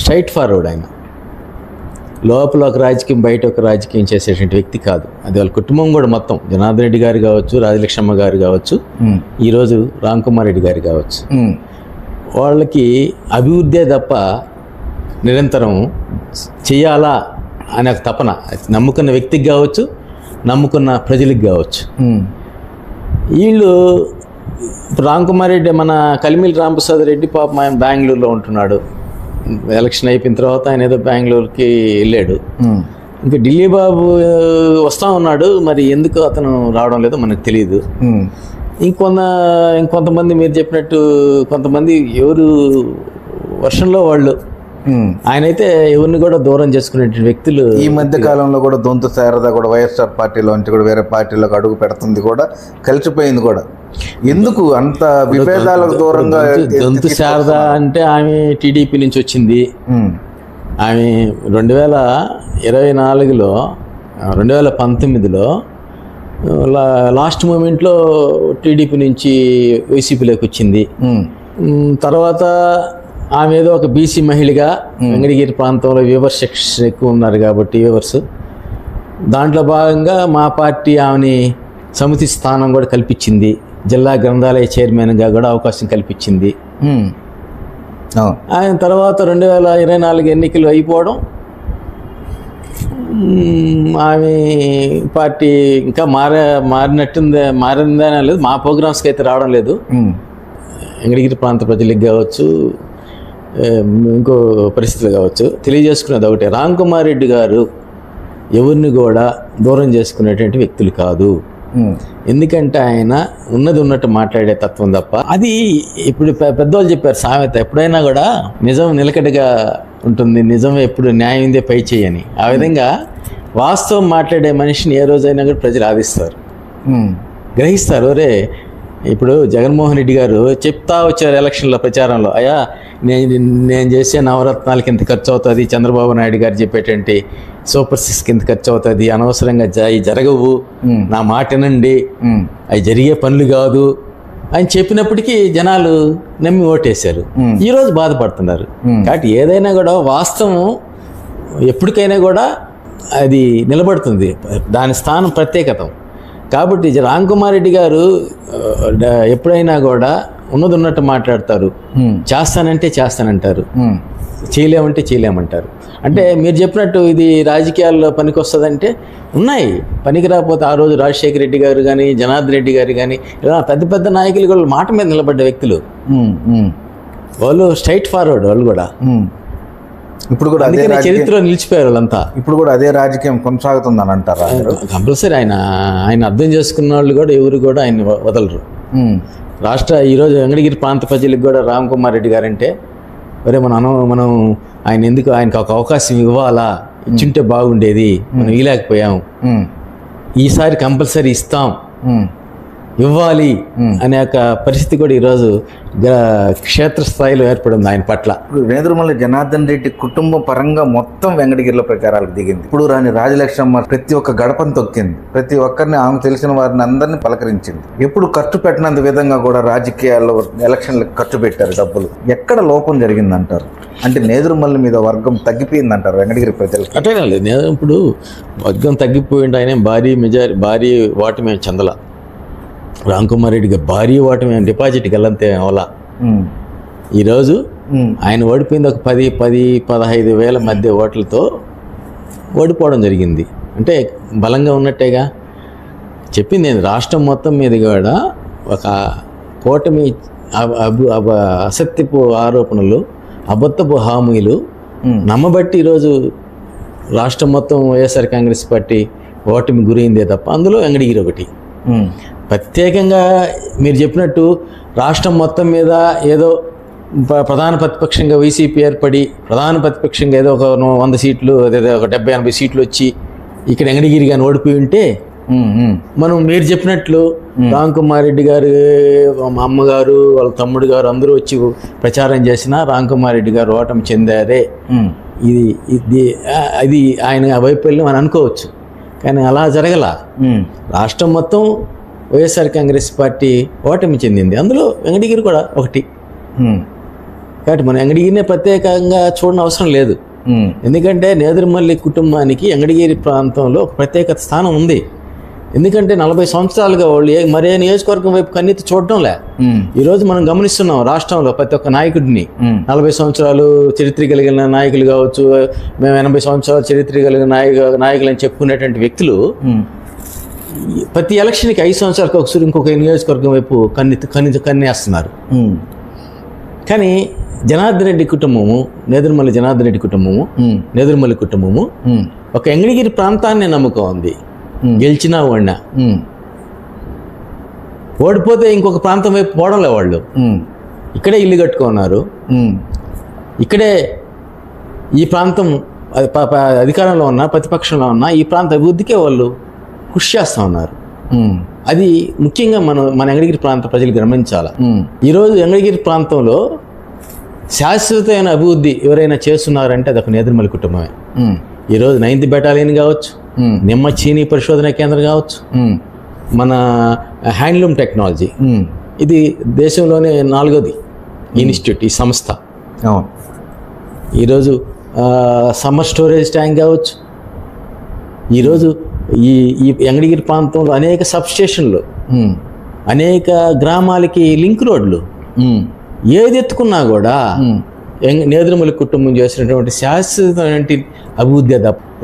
స్ట్రైట్ ఫార్వర్డ్, ఆయన లోపల ఒక రాజకీయం బయట ఒక రాజకీయం చేసేటువంటి వ్యక్తి కాదు. అది వాళ్ళ కుటుంబం కూడా మొత్తం జనార్దన్ రెడ్డి గారు కావచ్చు, రాజలక్ష్మమ్మ గారు కావచ్చు, ఈరోజు రామ్ కుమార్ రెడ్డి గారు కావచ్చు, వాళ్ళకి అభివృద్ధే తప్ప నిరంతరం చేయాలా అనే ఒక తపన నమ్ముకున్న వ్యక్తికి కావచ్చు, నమ్ముకున్న ప్రజలకు కావచ్చు. వీళ్ళు రామ్ కుమార్ రెడ్డి మన కలిమిల్ రాంప్రసాద్ రెడ్డి పాపం ఆయన బెంగళూరులో ఉంటున్నాడు. ఎలక్షన్ అయిపోయిన తర్వాత ఆయన ఏదో బెంగళూరుకి వెళ్ళాడు. ఇంకా ఢిల్లీ బాబు వస్తూ ఉన్నాడు, మరి ఎందుకు అతను రావడం లేదో మనకు తెలియదు. ఇంకొంతమంది మీరు చెప్పినట్టు కొంతమంది ఎవరు వర్షంలో వాళ్ళు, ఆయనైతే ఎవరిని కూడా దూరం చేసుకునే వ్యక్తులు. ఈ మధ్య కాలంలో కూడా దొంతు శారద కూడా వైఎస్ఆర్ పార్టీలోంచి కూడా వేరే పార్టీలోకి అడుగు పెడుతుంది కూడా, కలిసిపోయింది కూడా. ఎందుకు అంత విభేదాలకు దూరంగా? దొంతు శారద అంటే ఆమె టీడీపీ నుంచి వచ్చింది. ఆమె 2024లో 2019లో లాస్ట్ మూమెంట్లో టీడీపీ నుంచి వైసీపీలోకి వచ్చింది. తర్వాత ఆమె ఏదో ఒక బీసీ మహిళగా వెంకటగిరి ప్రాంతంలో వ్యూవర్స్ సెక్షన్ ఎక్కువ ఉన్నారు కాబట్టి వ్యూవర్స్, దాంట్లో భాగంగా మా పార్టీ ఆమెని సమితి స్థానం కూడా కల్పించింది. జిల్లా గ్రంథాలయ చైర్మన్గా కూడా అవకాశం కల్పించింది. ఆయన తర్వాత 2024 ఎన్నికలు అయిపోవడం, ఆమె పార్టీ ఇంకా మారిందనే లేదు, మా ప్రోగ్రామ్స్కి అయితే రావడం లేదు. వెంకటగిరి ప్రాంత ప్రజలకు కావచ్చు, ఇంకో పరిస్థితులు కావచ్చు, తెలియజేసుకునేది ఒకటే, రామ్ కుమార్ రెడ్డి గారు ఎవరిని కూడా దూరం చేసుకునేటువంటి వ్యక్తులు కాదు. ఎందుకంటే ఆయన ఉన్నది ఉన్నట్టు మాట్లాడే తత్వం తప్ప, అది ఇప్పుడు పెద్దవాళ్ళు చెప్పారు సామెత, ఎప్పుడైనా కూడా నిజం నిలకడగా ఉంటుంది, నిజం ఎప్పుడు న్యాయందే పై చేయని. ఆ విధంగా వాస్తవం మాట్లాడే మనిషిని ఏ రోజైనా కూడా ప్రజలు ఆదిస్తారు, గ్రహిస్తారు. ఒరే ఇప్పుడు జగన్మోహన్ రెడ్డి గారు చెప్తా వచ్చారు ఎలక్షన్ల ప్రచారంలో, అయ్యా నేను చేసే నవరత్నాలకి ఇంత ఖర్చు అవుతుంది, చంద్రబాబు నాయుడు గారు చెప్పేటువంటి సూపర్ 6కి ఇంత ఖర్చు అవుతుంది, అనవసరంగా జరగవు, నా మాట వినండి, అవి జరిగే పనులు కాదు అని చెప్పినప్పటికీ జనాలు నమ్మి ఓటేశారు. ఈరోజు బాధపడుతున్నారు. కాబట్టి ఏదైనా కూడా వాస్తవం ఎప్పటికైనా కూడా అది నిలబడుతుంది, దాని స్థానం ప్రత్యేకతం. కాబట్టి రామ్ కుమార్ రెడ్డి గారు ఎప్పుడైనా కూడా ఉన్నది ఉన్నట్టు మాట్లాడతారు, చేస్తానంటే చేస్తానంటారు, చేయలేమంటే చేయలేమంటారు. అంటే మీరు చెప్పినట్టు ఇది రాజకీయాల్లో పనికి వస్తుందంటే ఉన్నాయి, పనికి రాకపోతే ఆ రోజు రాజశేఖర రెడ్డి గారు కానీ, జనార్దన్ రెడ్డి గారు కానీ, ఇలా పెద్ద పెద్ద నాయకులు కూడా మాట మీద నిలబడ్డ వ్యక్తులు, వాళ్ళు స్ట్రైట్ ఫార్వర్డ్, వాళ్ళు కూడా ఇప్పుడు కూడా అదే చరిత్రలో నిలిచిపోయారు వాళ్ళంతా. ఇప్పుడు కూడా అదే రాజకీయం కొనసాగుతుందని అంటారా? కంపల్సరీ ఆయన అర్థం చేసుకున్న వాళ్ళు కూడా ఎవరు కూడా ఆయన వదలరు. ఈరోజు వెంకటగిరి ప్రాంత ప్రజలకు కూడా రామ్ కుమార్ రెడ్డి గారంటే, ఒరే మనం ఆయన ఎందుకు ఆయనకు ఒక అవకాశం ఇవ్వాలా, ఇచ్చుంటే బాగుండేది, మనం ఇవ్వలేకపోయాం, ఈసారి కంపల్సరీ ఇస్తాం, ఇవ్వాలి అనే ఒక పరిస్థితి కూడా ఈరోజు క్షేత్రస్థాయిలో ఏర్పడింది ఆయన పట్ల. నేదురుమల్లి జనార్దన్ రెడ్డి కుటుంబ పరంగా మొత్తం వెంకటగిరిలో ప్రచారాలకు దిగింది. ఇప్పుడు రాని రాజలక్ష్మమ్మ ప్రతి ఒక్క గడపను తొక్కింది, ప్రతి ఒక్కరిని ఆమె తెలిసిన వారిని అందరినీ పలకరించింది. ఎప్పుడు ఖర్చు పెట్టినంత విధంగా కూడా రాజకీయాల్లో ఎలక్షన్లకు ఖర్చు పెట్టారు డబ్బులు. ఎక్కడ లోపం జరిగిందంటారు? అంటే నేదురుమల్లి మీద వర్గం తగ్గిపోయిందంటారు వెంకటగిరి ప్రజలు? అట్లే లేదు, ఇప్పుడు వర్గం తగ్గిపోయింది, ఆయన భారీ ఓటమి చెందల. రామ్ కుమార్ రెడ్డి గారు భారీ ఓటమి, డిపాజిట్ గల్లంతే అవలా. ఈరోజు ఆయన ఓడిపోయింది ఒక 10-15 వేల మధ్య ఓట్లతో ఓడిపోవడం జరిగింది. అంటే బలంగా ఉన్నట్టేగా. చెప్పింది నేను రాష్ట్రం మొత్తం మీద కూడా ఒక కూటమి అసత్యపు ఆరోపణలు, అబద్ధపు హామీలు నమ్మబట్టి ఈరోజు రాష్ట్రం మొత్తం వైఎస్ఆర్ కాంగ్రెస్ పార్టీ ఓటమి గురైందే తప్ప అందులో వెంకటగిరి ఒకటి. ప్రత్యేకంగా మీరు చెప్పినట్టు రాష్ట్రం మొత్తం మీద ఏదో ప్రధాన ప్రతిపక్షంగా వైసీపీ ఏర్పడి ప్రధాన ప్రతిపక్షంగా ఏదో ఒక 100 సీట్లు అదే ఒక 70-80 సీట్లు వచ్చి ఇక్కడ వెంకటగిరి కానీ ఓడిపోయి ఉంటే మనం మీరు చెప్పినట్లు రామ్ కుమార్ రెడ్డి గారు, మా అమ్మగారు, వాళ్ళ తమ్ముడు గారు అందరూ వచ్చి ప్రచారం చేసినా రామ్ కుమార్ రెడ్డి గారు ఓటమి చెందారే, ఇది ఆయన వైఫల్యం అని అనుకోవచ్చు. కానీ అలా జరగల. రాష్ట్రం మొత్తం వైఎస్ఆర్ కాంగ్రెస్ పార్టీ ఓటమి చెందింది, అందులో వెంకటగిరి కూడా ఒకటి. కాబట్టి మనం వెంకటగిరినే ప్రత్యేకంగా చూడని అవసరం లేదు. ఎందుకంటే నేదురుమల్లి కుటుంబానికి వెంకటగిరి ప్రాంతంలో ఒక ప్రత్యేకత స్థానం ఉంది. ఎందుకంటే 40 సంవత్సరాలుగా వాళ్ళు మరే నియోజకవర్గం వైపు కన్నెత్తి చూడటంలే. ఈరోజు మనం గమనిస్తున్నాం రాష్ట్రంలో ప్రతి ఒక్క నాయకుడిని 40 సంవత్సరాలు చరిత్ర కలిగిన నాయకులు కావచ్చు, మేము 80 సంవత్సరాలు చరిత్ర కలిగిన నాయకులు అని చెప్పుకునేటువంటి వ్యక్తులు ప్రతి ఎలక్షన్కి 5 సంవత్సరాలకు ఒకసారి ఇంకొక నియోజకవర్గం వైపు కన్నేస్తున్నారు. కానీ జనార్దన్ రెడ్డి కుటుంబము, నేదురుమల్లి జనార్దన్ రెడ్డి కుటుంబము, నేదురుమల్లి కుటుంబము ఒక వెంకటగిరి ప్రాంతాన్ని నమ్మకం ఉంది. గెలిచినా ఓడినా, ఓడిపోతే ఇంకొక ప్రాంతం వైపు పోవడంలే. వాళ్ళు ఇక్కడే ఇల్లు కట్టుకున్నారు, ఇక్కడే ఈ ప్రాంతం అధికారంలో ఉన్నా ప్రతిపక్షంలో ఉన్నా ఈ ప్రాంత అభివృద్ధికే వాళ్ళు కృషి చేస్తూ ఉన్నారు. అది ముఖ్యంగా మన వెంకటగిరి ప్రాంత ప్రజలు గమనించాలి. ఈరోజు వెంకటగిరి ప్రాంతంలో శాశ్వతమైన అభివృద్ధి ఎవరైనా చేస్తున్నారంటే అది ఒక నేదురుమల్లి కుటుంబమే. ఈరోజు 9th బెటాలియన్ కావచ్చు, నిమ్మ చీనీ పరిశోధన కేంద్రం కావచ్చు, మన హ్యాండ్లూమ్ టెక్నాలజీ, ఇది దేశంలోనే 4వ ఇన్స్టిట్యూట్ ఈ సంస్థ. ఈరోజు సమ్మర్ స్టోరేజ్ ట్యాంక్ కావచ్చు. ఈరోజు ఈ వెంకటగిరి ప్రాంతంలో అనేక సబ్స్టేషన్లు, అనేక గ్రామాలకి లింక్ రోడ్లు, ఏది ఎత్తుకున్నా కూడా నేదురుమల్లి కుటుంబం చేసినటువంటి శాశ్వతమైన అభివృద్ధి.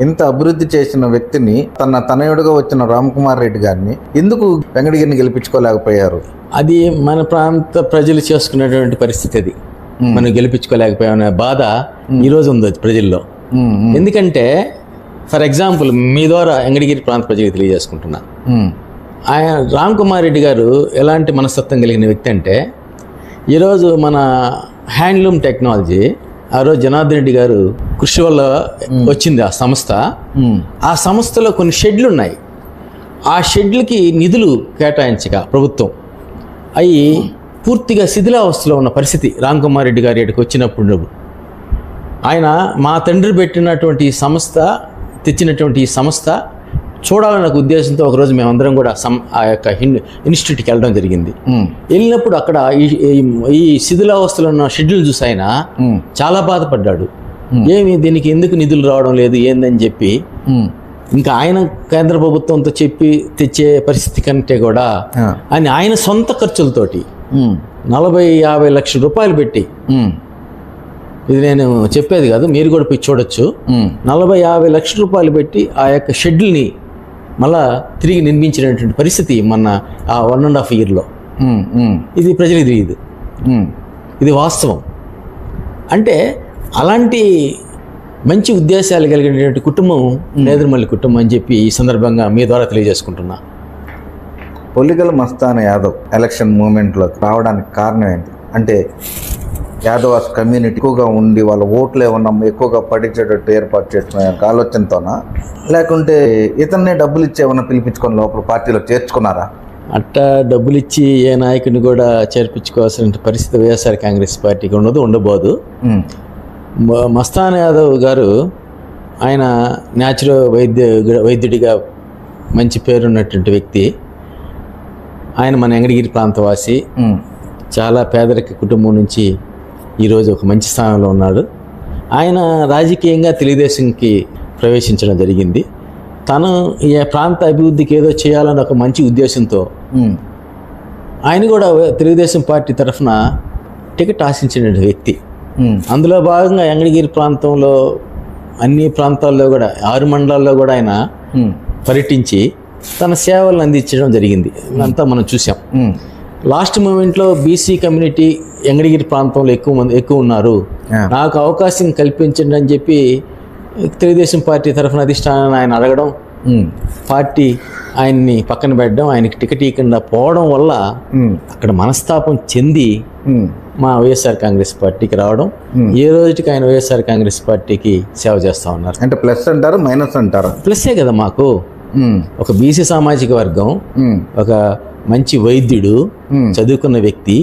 ఇంత అభివృద్ధి చేసిన వ్యక్తిని తన తనయుడుగా వచ్చిన రామ్ కుమార్ రెడ్డి గారిని ఎందుకు వెంకటగిరిని గెలిపించుకోలేకపోయారు? అది మన ప్రాంత ప్రజలు చేసుకునేటువంటి పరిస్థితి. అది మనం గెలిపించుకోలేకపోయామనే బాధ ఈరోజు ఉంది ప్రజల్లో. ఎందుకంటే ఫర్ ఎగ్జాంపుల్ మీ ద్వారా వెంకటగిరి ప్రాంత ప్రజలకు తెలియజేసుకుంటున్నా, ఆయన రామ్ కుమార్ రెడ్డి గారు ఎలాంటి మనస్తత్వం కలిగిన వ్యక్తి అంటే, ఈరోజు మన హ్యాండ్లూమ్ టెక్నాలజీ ఆ రోజు జనార్దన్ రెడ్డి గారు కృషి వల్ల వచ్చింది ఆ సంస్థ. ఆ సంస్థలో కొన్ని షెడ్లు ఉన్నాయి. ఆ షెడ్లకి నిధులు కేటాయించగా ప్రభుత్వం అవి పూర్తిగా శిథిలావస్థలో ఉన్న పరిస్థితి. రామ్ కుమార్ రెడ్డి గారి ఇక్కడికి వచ్చినప్పుడు ఆయన మా తండ్రి పెట్టినటువంటి ఈ సంస్థ, తెచ్చినటువంటి ఈ సంస్థ చూడాలన్న ఉద్దేశంతో ఒకరోజు మేమందరం కూడా ఆ యొక్క ఇన్స్టిట్యూట్కి వెళ్ళడం జరిగింది. వెళ్ళినప్పుడు అక్కడ ఈ శిథిలావస్థలో ఉన్న షెడ్యూల్ చూసి ఆయన చాలా బాధపడ్డాడు. ఏమి దీనికి ఎందుకు నిధులు రావడం లేదు ఏందని చెప్పి, ఇంకా ఆయన కేంద్ర ప్రభుత్వంతో చెప్పి తెచ్చే పరిస్థితి కంటే కూడా ఆయన సొంత ఖర్చులతోటి 40-50 లక్షల రూపాయలు పెట్టి, ఇది నేను చెప్పేది కాదు, మీరు కూడా పోయి చూడొచ్చు, 40-50 లక్షల రూపాయలు పెట్టి ఆ యొక్క షెడ్యూల్ని మళ్ళా తిరిగి నిర్మించినటువంటి పరిస్థితి మన ఆ 1.5 ఇయర్లో. ఇది ప్రజలకు తెలియదు, ఇది వాస్తవం. అంటే అలాంటి మంచి ఉద్దేశాలు కలిగినటువంటి కుటుంబం నేదురుమల్లి కుటుంబం అని చెప్పి ఈ సందర్భంగా మీ ద్వారా తెలియజేసుకుంటున్నా. పొలిగల్ మస్తాన్ యాదవ్ ఎలక్షన్ మూమెంట్లో రావడానికి కారణం ఏంటి? అంటే యాదవాస్ కమ్యూనిటీ ఎక్కువగా ఉండి వాళ్ళ ఓట్లు ఏమన్నా ఎక్కువగా పడించేటట్టు ఏర్పాటు చేసిన ఆలోచనతోనా, లేకుంటే ఇతన్నే డబ్బులు ఇచ్చి ఏమన్నా పిలిపించుకొని లోపల పార్టీలో చేర్చుకున్నారా? అట్టా డబ్బులు ఇచ్చి ఏ నాయకుడిని కూడా చేర్పించుకోవాల్సిన పరిస్థితి వైఎస్ఆర్ కాంగ్రెస్ పార్టీకి ఉండబోదు. మస్తాన్ యాదవ్ గారు ఆయన న్యాచురల్ వైద్యుడిగా మంచి పేరున్నటువంటి వ్యక్తి. ఆయన మన వెంకటగిరి ప్రాంతవాసి, చాలా పేదరిక కుటుంబం నుంచి ఈరోజు ఒక మంచి స్థానంలో ఉన్నాడు. ఆయన రాజకీయంగా తెలుగుదేశంకి ప్రవేశించడం జరిగింది. తను ఈ ప్రాంత అభివృద్ధికి ఏదో చేయాలని ఒక మంచి ఉద్దేశంతో ఆయన కూడా తెలుగుదేశం పార్టీ తరఫున టికెట్ ఆశించిన వ్యక్తి. అందులో భాగంగా వెంకటగిరి ప్రాంతంలో అన్ని ప్రాంతాల్లో కూడా 6 మండలాల్లో కూడా ఆయన పర్యటించి తన సేవలను అందించడం జరిగింది. అంతా మనం చూసాం. లాస్ట్ మూమెంట్లో బీసీ కమ్యూనిటీ వెంకటగిరి ప్రాంతంలో ఎక్కువ ఉన్నారు, నాకు అవకాశం కల్పించండి అని చెప్పి తెలుగుదేశం పార్టీ తరఫున అధిష్టానాన్ని ఆయన అడగడం, పార్టీ ఆయన్ని పక్కన పెట్టడం, ఆయనకి టికెట్ ఇవ్వకుండా పోవడం వల్ల అక్కడ మనస్తాపం చెంది మా వైఎస్ఆర్ కాంగ్రెస్ పార్టీకి రావడం, ఏ రోజుకి ఆయన వైఎస్ఆర్ కాంగ్రెస్ పార్టీకి సేవ చేస్తూ ఉన్నారు. అంటే ప్లస్ అంటారు, మైనస్ అంటారు? ప్లస్సే కదా మాకు. ఒక బీసీ సామాజిక వర్గం, ఒక మంచి వైద్యుడు, చదువుకున్న వ్యక్తి,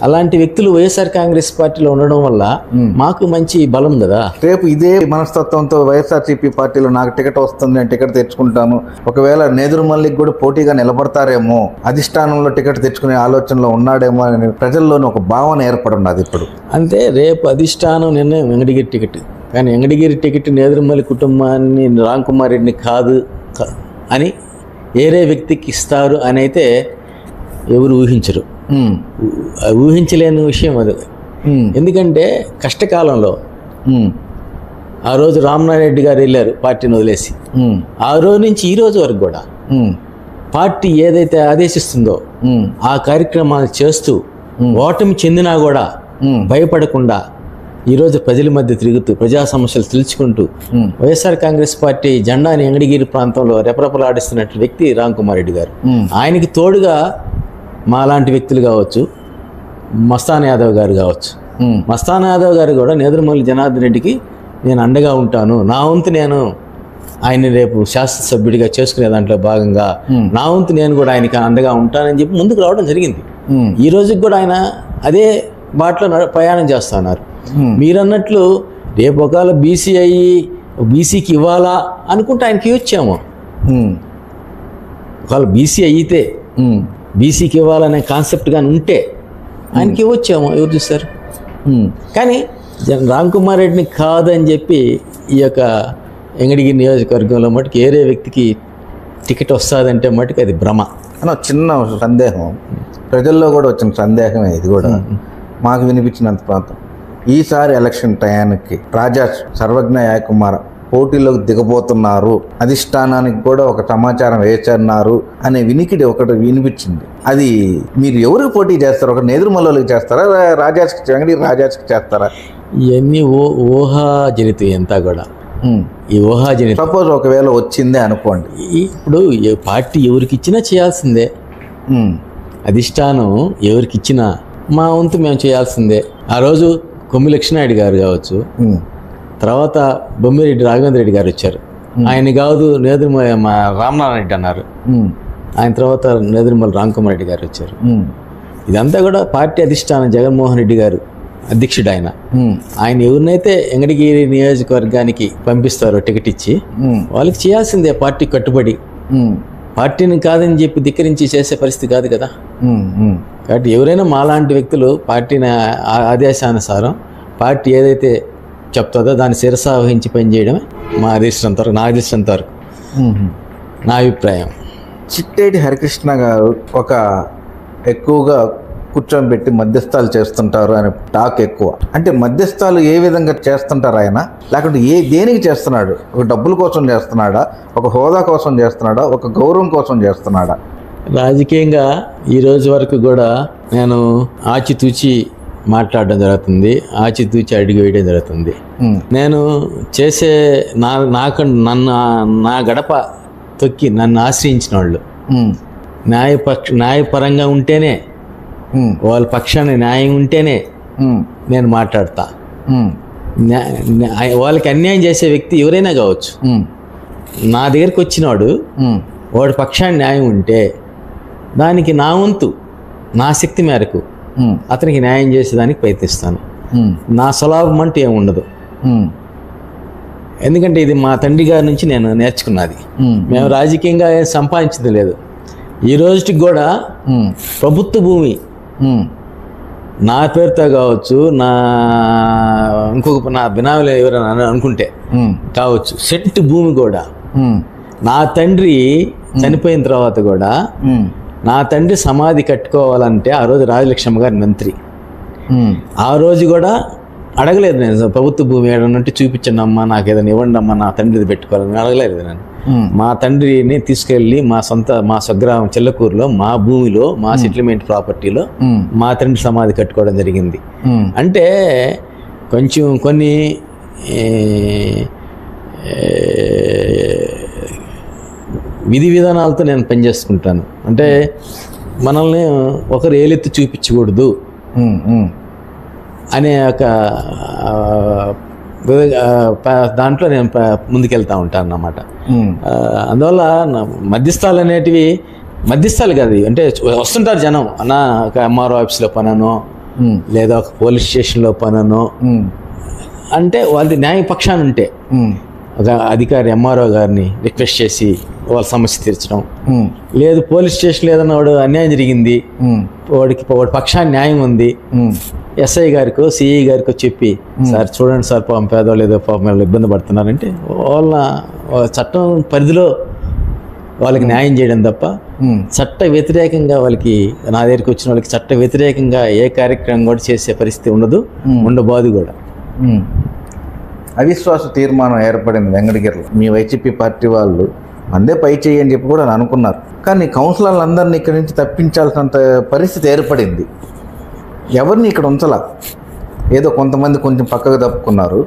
అలాంటి వ్యక్తులు వైఎస్ఆర్ కాంగ్రెస్ పార్టీలో ఉండడం వల్ల మాకు మంచి బలం కదా. రేపు ఇదే మనస్తత్వంతో వైఎస్ఆర్సీపీ పార్టీలో నాకు టికెట్ వస్తుంది, నేను టికెట్ తెచ్చుకుంటాను, ఒకవేళ నేదురుమల్లికి కూడా పోటీగా నిలబడతారేమో, అధిష్టానంలో టికెట్ తెచ్చుకునే ఆలోచనలో ఉన్నాడేమో అని ప్రజల్లోని ఒక భావన ఏర్పడున్నది ఇప్పుడు. అంటే రేపు అధిష్టానం నిర్ణయం వెంకటగిరి టికెట్, కానీ వెంకటగిరి టికెట్ నేదురుమల్లి కుటుంబాన్ని రామ్ కుమార్ రెడ్డిని కాదు అని వేరే వ్యక్తికి ఇస్తారు అని అయితే ఎవరు ఊహించరు. ఊహించలేని విషయం అది. ఎందుకంటే కష్టకాలంలో ఆ రోజు రామనారాయణ రెడ్డి గారు వెళ్ళారు పార్టీని వదిలేసి, ఆ రోజు నుంచి ఈ రోజు వరకు కూడా పార్టీ ఏదైతే ఆదేశిస్తుందో ఆ కార్యక్రమాలు చేస్తూ ఓటమి చెందినా కూడా భయపడకుండా ఈరోజు ప్రజల మధ్య తిరుగుతూ ప్రజా సమస్యలు తెలుసుకుంటూ వైఎస్ఆర్ కాంగ్రెస్ పార్టీ జెండాని వెంకటగిరి ప్రాంతంలో రెపరెపలాడిస్తున్నట్టు వ్యక్తి రామ్ కుమార్ రెడ్డి గారు. ఆయనకి తోడుగా మాలాంటి వ్యక్తులు కావచ్చు, మస్తాన్ యాదవ్ గారు కావచ్చు. మస్తాన్ యాదవ్ గారు కూడా నేదురుమల్లి జనార్దన్ రెడ్డికి నేను అండగా ఉంటాను, నా వంతు నేను ఆయన్ని రేపు శాసనసభ్యుడిగా చేసుకునే దాంట్లో భాగంగా నా వంతు నేను కూడా ఆయనకి అండగా ఉంటానని చెప్పి ముందుకు రావడం జరిగింది. ఈ రోజుకి కూడా ఆయన అదే బాటలో ప్రయాణం చేస్తున్నారు. మీరన్నట్లు రేపు ఒకవేళ బీసీ అయ్యి బీసీకి ఇవ్వాలా అనుకుంటే ఆయనకి ఇవ్వచ్చాము. ఒకవేళ బీసీ అయితే బీసీకి ఇవ్వాలనే కాన్సెప్ట్ కానీ ఉంటే ఆయనకి ఇవ్వచ్చాము, ఎవరు చూస్తారు. కానీ రామ్ కుమార్ రెడ్డిని కాదని చెప్పి ఈ యొక్క వెంకటగిరి నియోజకవర్గంలో మటుకు వేరే వ్యక్తికి టికెట్ వస్తుందంటే మటుకు అది భ్రమ. అని చిన్న సందేహం, ప్రజల్లో కూడా వచ్చిన సందేహమే ఇది కూడా మాకు వినిపించినంత ప్రాంతం. ఈసారి ఎలక్షన్ టయానికి రాజా సర్వజ్ఞ యాయకుమార్ పోటీలోకి దిగబోతున్నారు, అధిష్టానానికి కూడా ఒక సమాచారం వేస్తున్నారు అనే వినికిడి ఒకటి వినిపించింది. అది మీరు ఎవరికి పోటీ చేస్తారు? ఒక నేదురుమల్లికి చేస్తారా, వెంకటగిరి రాజాకి చేస్తారా? ఇవన్నీ ఊహాజనితం అంతా కూడా. ఈ ఊహాజనితం సపోజ్ ఒకవేళ వచ్చిందే అనుకోండి, ఇప్పుడు పార్టీ ఎవరికి ఇచ్చినా చేయాల్సిందే, అధిష్టానం ఎవరికి ఇచ్చినా మా వంతు మేము చేయాల్సిందే. ఆ రోజు కొమ్మి లక్ష్మీనాయుడు గారు కావచ్చు, తర్వాత బొమ్మిరెడ్డి రాఘవేంద్ర రెడ్డి గారు వచ్చారు, ఆయన కాదు నేదురుమల్లి మా రామనారాయణ రెడ్డి అన్నారు, ఆయన తర్వాత నేదురుమల్లి రామ్ కుమార్ రెడ్డి గారు వచ్చారు. ఇదంతా కూడా పార్టీ అధిష్టానం జగన్మోహన్ రెడ్డి గారు అధ్యక్షుడు. ఆయన ఎవరినైతే వెంకటగిరి నియోజకవర్గానికి పంపిస్తారో టికెట్ ఇచ్చి వాళ్ళకి చేయాల్సిందే, పార్టీ కట్టుబడి. పార్టీని కాదని చెప్పి ధిక్కరించి చేసే పరిస్థితి కాదు కదా. కాబట్టి ఎవరైనా మాలాంటి వ్యక్తులు పార్టీని ఆదేశానుసారం పార్టీ ఏదైతే చెప్తుందో దాన్ని శిరస వహించి పనిచేయడమే మా అధిష్టానంత వరకు, నా అధిష్టానంత వరకు నా అభిప్రాయం. చిట్టేటి హరికృష్ణ గారు ఒక ఎక్కువగా కూర్చోబెట్టి మధ్యస్థాలు చేస్తుంటారు అనే టాక్ ఎక్కువ. అంటే మధ్యస్థాలు ఏ విధంగా చేస్తుంటారు ఆయన, లేకుంటే దేనికి చేస్తున్నాడు? ఒక డబ్బుల కోసం చేస్తున్నాడా, ఒక హోదా కోసం చేస్తున్నాడా, ఒక గౌరవం కోసం చేస్తున్నాడా? రాజకీయంగా ఈ రోజు వరకు కూడా నేను ఆచితూచి మాట్లాడడం జరుగుతుంది, ఆచితూచి అడిగి వేయడం జరుగుతుంది. నేను చేసే నా గడప తొక్కి నన్ను ఆశ్రయించిన వాళ్ళు న్యాయపరంగా ఉంటేనే, వాళ్ళ పక్షాన్ని న్యాయం ఉంటేనే నేను మాట్లాడతా. వాళ్ళకి అన్యాయం చేసే వ్యక్తి ఎవరైనా కావచ్చు, నా దగ్గరికి వచ్చినాడు వాడి పక్షాన్ని న్యాయం ఉంటే దానికి నా వంతు నా శక్తి మేరకు అతనికి న్యాయం చేసేదానికి ప్రయత్నిస్తాను. నా స్వలాభం అంటూ ఏముండదు. ఎందుకంటే ఇది మా తండ్రి గారి నుంచి నేను నేర్చుకున్నది. మేము రాజకీయంగా ఏం సంపాదించదు లేదు. ఈ రోజుకి కూడా ప్రభుత్వ భూమి నా పేరుతో కావచ్చు, ఇంకొక నా బినామీలు ఎవరైనా అనుకుంటే కావచ్చు, సెట్ భూమి కూడా నా తండ్రి చనిపోయిన తర్వాత కూడా నా తండ్రి సమాధి కట్టుకోవాలంటే ఆ రోజు రాజలక్ష్మి గారి మంత్రి, ఆ రోజు కూడా అడగలేదు నేను ప్రభుత్వ భూమి ఏడనంటే చూపించండి అమ్మా, నాకు ఏదైనా ఇవ్వండి అమ్మా, నా తండ్రిది పెట్టుకోవాలని అడగలేదు నేను. మా తండ్రిని తీసుకెళ్ళి మా స్వగ్రామం చెల్లకూరులో మా భూమిలో మా సెటిల్మెంట్ ప్రాపర్టీలో మా తండ్రి సమాధి కట్టుకోవడం జరిగింది. అంటే కొంచెం కొన్ని విధి విధానాలతో నేను పనిచేసుకుంటాను. అంటే మనల్ని ఒకరు ఏలెత్తి చూపించకూడదు అనే ఒక దాంట్లో నేను ముందుకెళ్తూ ఉంటాను అన్నమాట. అందువల్ల మధ్యస్థాలు అనేటివి మధ్యస్థాలు కాదు, అంటే వస్తుంటారు జనం, అన్న ఒక ఎంఆర్ఓ ఆఫీస్లో పననో లేదా ఒక పోలీస్ స్టేషన్లో పననో అంటే వాళ్ళది న్యాయపక్షాన్ని ఉంటే ఒక అధికారి ఎంఆర్ఓ గారిని రిక్వెస్ట్ చేసి వాళ్ళ సమస్య తీర్చడం, లేదు పోలీస్ స్టేషన్ ఏదన్నా వాడు అన్యాయం జరిగింది, వాడి పక్షాన్ని న్యాయం ఉంది, ఎస్ఐ గారికో సిఐ గారికో చెప్పి సార్ చూడండి సార్ పాపం పేదవాళ్ళు ఏదో పాపం వాళ్ళు ఇబ్బంది పడుతున్నారంటే వాళ్ళ చట్టం పరిధిలో వాళ్ళకి న్యాయం చేయడం తప్ప చట్ట వ్యతిరేకంగా వాళ్ళకి నా దగ్గరికి వచ్చిన వాళ్ళకి చట్ట వ్యతిరేకంగా ఏ కార్యక్రమం కూడా చేసే పరిస్థితి ఉండబోదు కూడా. అవిశ్వాస తీర్మానం ఏర్పడింది వెంకటగిరిలో. మీ వైసీపీ పార్టీ వాళ్ళు అందే పై చేయి అని చెప్పి కూడా అనుకున్నారు, కానీ కౌన్సిలర్లందరినీ ఇక్కడి నుంచి తప్పించాల్సినంత పరిస్థితి ఏర్పడింది. ఎవరిని ఇక్కడ ఉంచలా, ఏదో కొంతమంది కొంచెం పక్కకు తప్పుకున్నారు.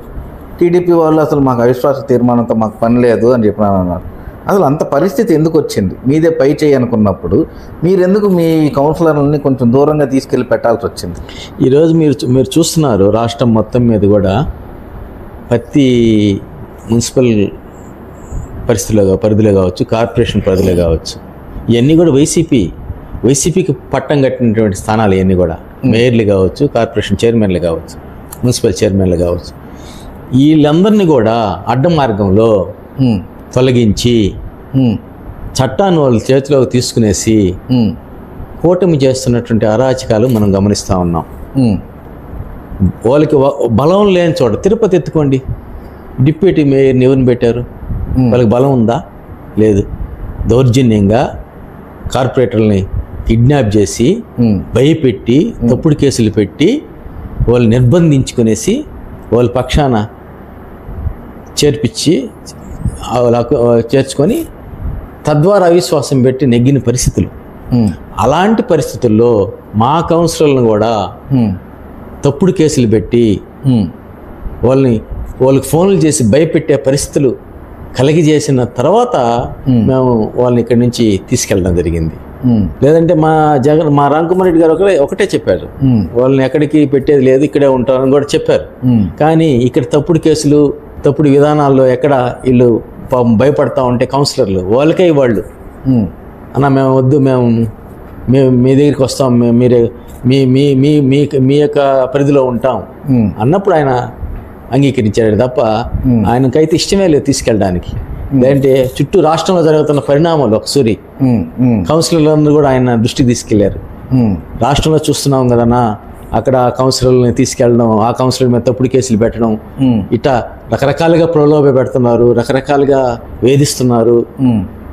టీడీపీ వాళ్ళు అసలు మాకు అవిశ్వాస తీర్మానంతో మాకు పని లేదు అని చెప్పినాను అన్నారు. అసలు అంత పరిస్థితి ఎందుకు వచ్చింది? మీదే పై చేయి అనుకున్నప్పుడు మీరెందుకు మీ కౌన్సిలర్లని కొంచెం దూరంగా తీసుకెళ్ళి పెట్టాల్సి వచ్చింది? ఈరోజు మీరు చూస్తున్నారు రాష్ట్రం మొత్తం మీద కూడా ప్రతి మున్సిపల్ పరిధిలో కావచ్చు, కార్పొరేషన్ పరిధిలో కావచ్చు, ఇవన్నీ కూడా వైసీపీకి పట్టం కట్టినటువంటి స్థానాలు ఇవన్నీ కూడా. మేయర్లు కావచ్చు, కార్పొరేషన్ చైర్మన్లు కావచ్చు, మున్సిపల్ చైర్మన్లు కావచ్చు, వీళ్ళందరినీ కూడా అడ్డ మార్గంలో తొలగించి చట్టాన్ని వాళ్ళ చేతిలోకి తీసుకునేసి కూటమి చేస్తున్నటువంటి అరాచకాలు మనం గమనిస్తూ ఉన్నాం. వాళ్ళకి బలం లేని చోట తిరుపతి ఎత్తుకోండి, డిప్యూటీ మేయర్ని ఎవరిని పెట్టారు? వాళ్ళకి బలం ఉందా? లేదు. దౌర్జన్యంగా కార్పొరేటర్లని కిడ్నాప్ చేసి భయపెట్టి తప్పుడు కేసులు పెట్టి వాళ్ళు నిర్బంధించుకునేసి వాళ్ళ పక్షాన చేర్చుకొని తద్వారా అవిశ్వాసం పెట్టి నెగ్గిన పరిస్థితులు. అలాంటి పరిస్థితుల్లో మా కౌన్సిలర్లను కూడా తప్పుడు కేసులు పెట్టి వాళ్ళకి ఫోన్లు చేసి భయపెట్టే పరిస్థితులు కలిగజేసిన తర్వాత మేము వాళ్ళని ఇక్కడి నుంచి తీసుకెళ్ళడం జరిగింది. లేదంటే మా రాంకుమార్ రెడ్డి గారు ఒకటే చెప్పారు, వాళ్ళని ఎక్కడికి పెట్టేది లేదు, ఇక్కడే ఉంటారని కూడా చెప్పారు. కానీ ఇక్కడ తప్పుడు కేసులు తప్పుడు విధానాల్లో ఎక్కడ వీళ్ళు భయపడతా ఉంటే కౌన్సిలర్లు వాళ్ళకే వాళ్ళు అన్న మేము వద్దు, మేము మీ దగ్గరికి వస్తాం, మీరే మీ యొక్క పరిధిలో ఉంటాం అన్నప్పుడు ఆయన అంగీకరించాడు తప్ప ఆయనకైతే ఇష్టమే లేదు తీసుకెళ్ళడానికి. లేదంటే చుట్టూ రాష్ట్రంలో జరుగుతున్న పరిణామాలు ఒకసారి కౌన్సిలర్లందరూ కూడా ఆయన దృష్టికి తీసుకెళ్లారు. రాష్ట్రంలో చూస్తున్నాం కదన్నా, అక్కడ కౌన్సిలర్ని తీసుకెళ్ళడం, ఆ కౌన్సిలర్ మీద తప్పుడు కేసులు పెట్టడం, ఇట్లా రకరకాలుగా ప్రలోభ పెడుతున్నారు, రకరకాలుగా వేధిస్తున్నారు.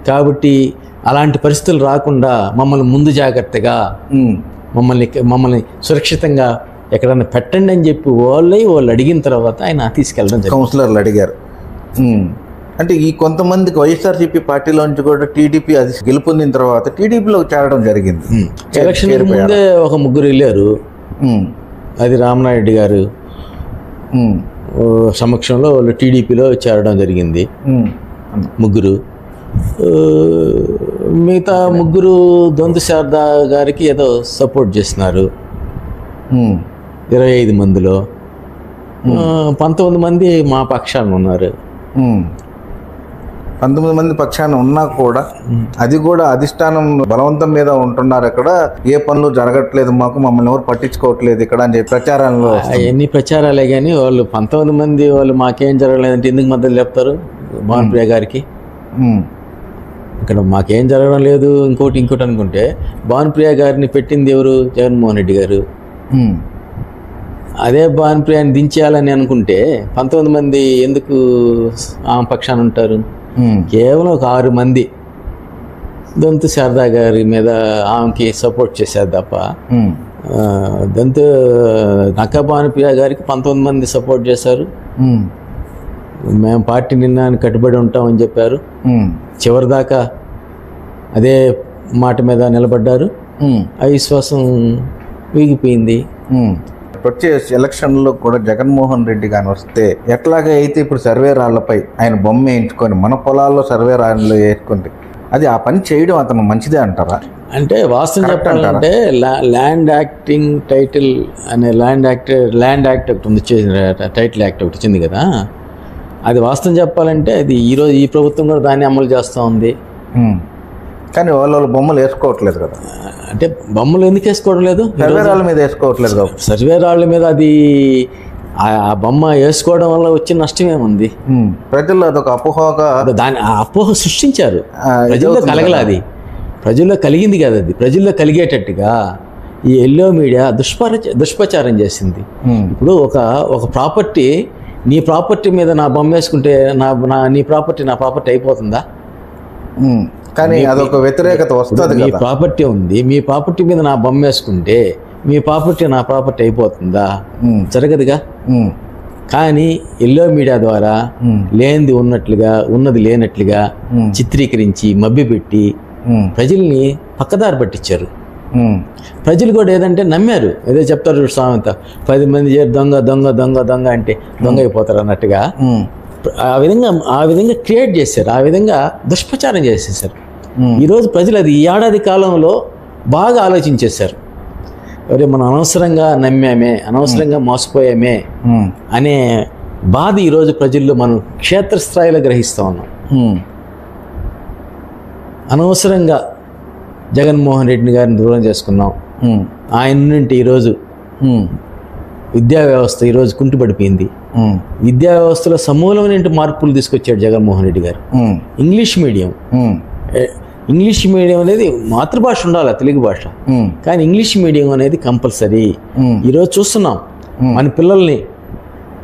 కాబట్టి అలాంటి పరిస్థితులు రాకుండా మమ్మల్ని ముందు జాగ్రత్తగా మమ్మల్ని సురక్షితంగా ఎక్కడన్నా పెట్టండి అని చెప్పి వాళ్ళు అడిగిన తర్వాత ఆయన తీసుకెళ్ళడం కౌన్సిలర్లు అడిగారు. అంటే ఈ కొంతమందికి వైఎస్ఆర్సీపీ పార్టీలోంచి కూడా టీడీపీ అది గెలుపొందిన తర్వాత టీడీపీలోకి చేరడం జరిగింది. ఎలక్షన్ ముందే ఒక ముగ్గురు వెళ్ళారు, అది రామనాయుడు గారు సమక్షంలో వాళ్ళు టీడీపీలో చేరడం జరిగింది ముగ్గురు. మిగతా ముగ్గురు దొంతు శారదా గారికి ఏదో సపోర్ట్ చేస్తున్నారు. 25 మందిలో 19 మంది మా పక్షాన ఉన్నారు. 19 మంది పక్షాన ఉన్నా కూడా అది కూడా అధిష్టానం బలవంతం మీద ఉంటున్నారు. అక్కడ ఏ పనులు జరగట్లేదు, మమ్మల్ని ఎవరు పట్టించుకోవట్లేదు ఇక్కడ అని చెప్పి ప్రచారంలో ఎన్ని ప్రచారాలే కానీ వాళ్ళు 19 మంది వాళ్ళు మాకేం జరగలేదంటే ఎందుకు మద్దతు చెప్తారు భానుప్రియ గారికి? ఇక్కడ మాకేం జరగడం లేదు ఇంకోటి అనుకుంటే భానుప్రియ గారిని పెట్టింది ఎవరు? జగన్మోహన్ రెడ్డి గారు. అదే భానుప్రియాన్ని దించేయాలని అనుకుంటే 19 మంది ఎందుకు ఆమె పక్షాన ఉంటారు? కేవలం ఒక 6 మంది దొంతు శారదా గారి మీద ఆమెకి సపోర్ట్ చేశారు తప్ప దాంతో నక్కపానిప్రియ గారికి 19 మంది సపోర్ట్ చేశారు. మేము పార్టీ నిర్ణయాన్ని కట్టుబడి ఉంటామని చెప్పారు. చివరిదాకా అదే మాట మీద నిలబడ్డారు. ఆ విశ్వాసం వీగిపోయింది. వచ్చే ఎలక్షన్లో కూడా జగన్మోహన్ రెడ్డి గాని వస్తే ఎట్లాగే అయితే ఇప్పుడు సర్వే రాళ్లపై ఆయన బొమ్మ వేయించుకొని మన పొలాల్లో సర్వే రాళ్ళు వేసుకుంటే అది ఆ పని చేయడం అతను మంచిదే అంటారా? అంటే వాస్తవం చెప్పాలంటే ల్యాండ్ యాక్టింగ్ టైటిల్ అనే ల్యాండ్ యాక్ట్ ఒకటి ఉంది, టైటిల్ యాక్ట్ ఒకటి వచ్చింది కదా. అది వాస్తవం చెప్పాలంటే అది ఈరోజు ఈ ప్రభుత్వం కూడా దాన్ని అమలు చేస్తూ ఉంది. కానీ వాళ్ళు బొమ్మలు వేసుకోవట్లేదు కదా. అంటే బొమ్మలు ఎందుకు వేసుకోవడం లేదు? సర్వే రాళ్ళ మీద వేసుకోవట్లేదు కదా. సర్వే రాళ్ళ మీద అది ఆ బొమ్మ వేసుకోవడం వల్ల వచ్చిన నష్టం ఏముంది? ప్రజల్లో అదొక అపోహగా దాని అపోహ సృష్టించారు. ప్రజల్లో కలగల, అది ప్రజల్లో కలిగింది కదా. అది ప్రజల్లో కలిగేటట్టుగా ఈ ఎల్లో మీడియా దుష్ప్రచారం చేసింది. ఇప్పుడు ఒక ప్రాపర్టీ, నీ ప్రాపర్టీ మీద నా బొమ్మ వేసుకుంటే నీ ప్రాపర్టీ నా ప్రాపర్టీ అయిపోతుందా? కానీ అదొక వ్యతిరేకత వస్తుంది. మీ ప్రాపర్టీ ఉంది, మీ ప్రాపర్టీ మీద నా బొమ్మ వేసుకుంటే మీ ప్రాపర్టీ నా ప్రాపర్టీ అయిపోతుందా? జరగదుగా. కానీ ఎల్లో మీడియా ద్వారా లేనిది ఉన్నట్లుగా, ఉన్నది లేనట్లుగా చిత్రీకరించి మభ్యపెట్టి ప్రజల్ని పక్కదారి పట్టించారు. ప్రజలు కూడా ఏదంటే నమ్మారు. ఏదో చెప్తారు సామెత, 10 మంది చేరి దొంగ దొంగ దొంగ దొంగ అంటే దొంగ అయిపోతారు అన్నట్టుగా ఆ విధంగా క్రియేట్ చేశారు. ఆ విధంగా దుష్ప్రచారం చేసేసారు. ఈరోజు ప్రజలు అది ఈ ఏడాది కాలంలో బాగా ఆలోచించేశారు. అరే మనం అనవసరంగా నమ్మామే, అనవసరంగా మోసపోయామే అనే బాధ ఈరోజు ప్రజల్లో మనం క్షేత్రస్థాయిలో గ్రహిస్తూ ఉన్నాం. అనవసరంగా జగన్మోహన్ రెడ్డి గారిని దూరం చేసుకున్నాం. ఆయన నుండి ఈరోజు విద్యా వ్యవస్థ ఈరోజు కుంటుపడిపోయింది. విద్యా వ్యవస్థలో సమూలమైన మార్పులు తీసుకొచ్చాడు జగన్మోహన్ రెడ్డి గారు. ఇంగ్లీష్ మీడియం అనేది మాతృభాష ఉండాలి, తెలుగు భాష. కానీ ఇంగ్లీష్ మీడియం అనేది కంపల్సరీ. ఈరోజు చూస్తున్నాం మన పిల్లల్ని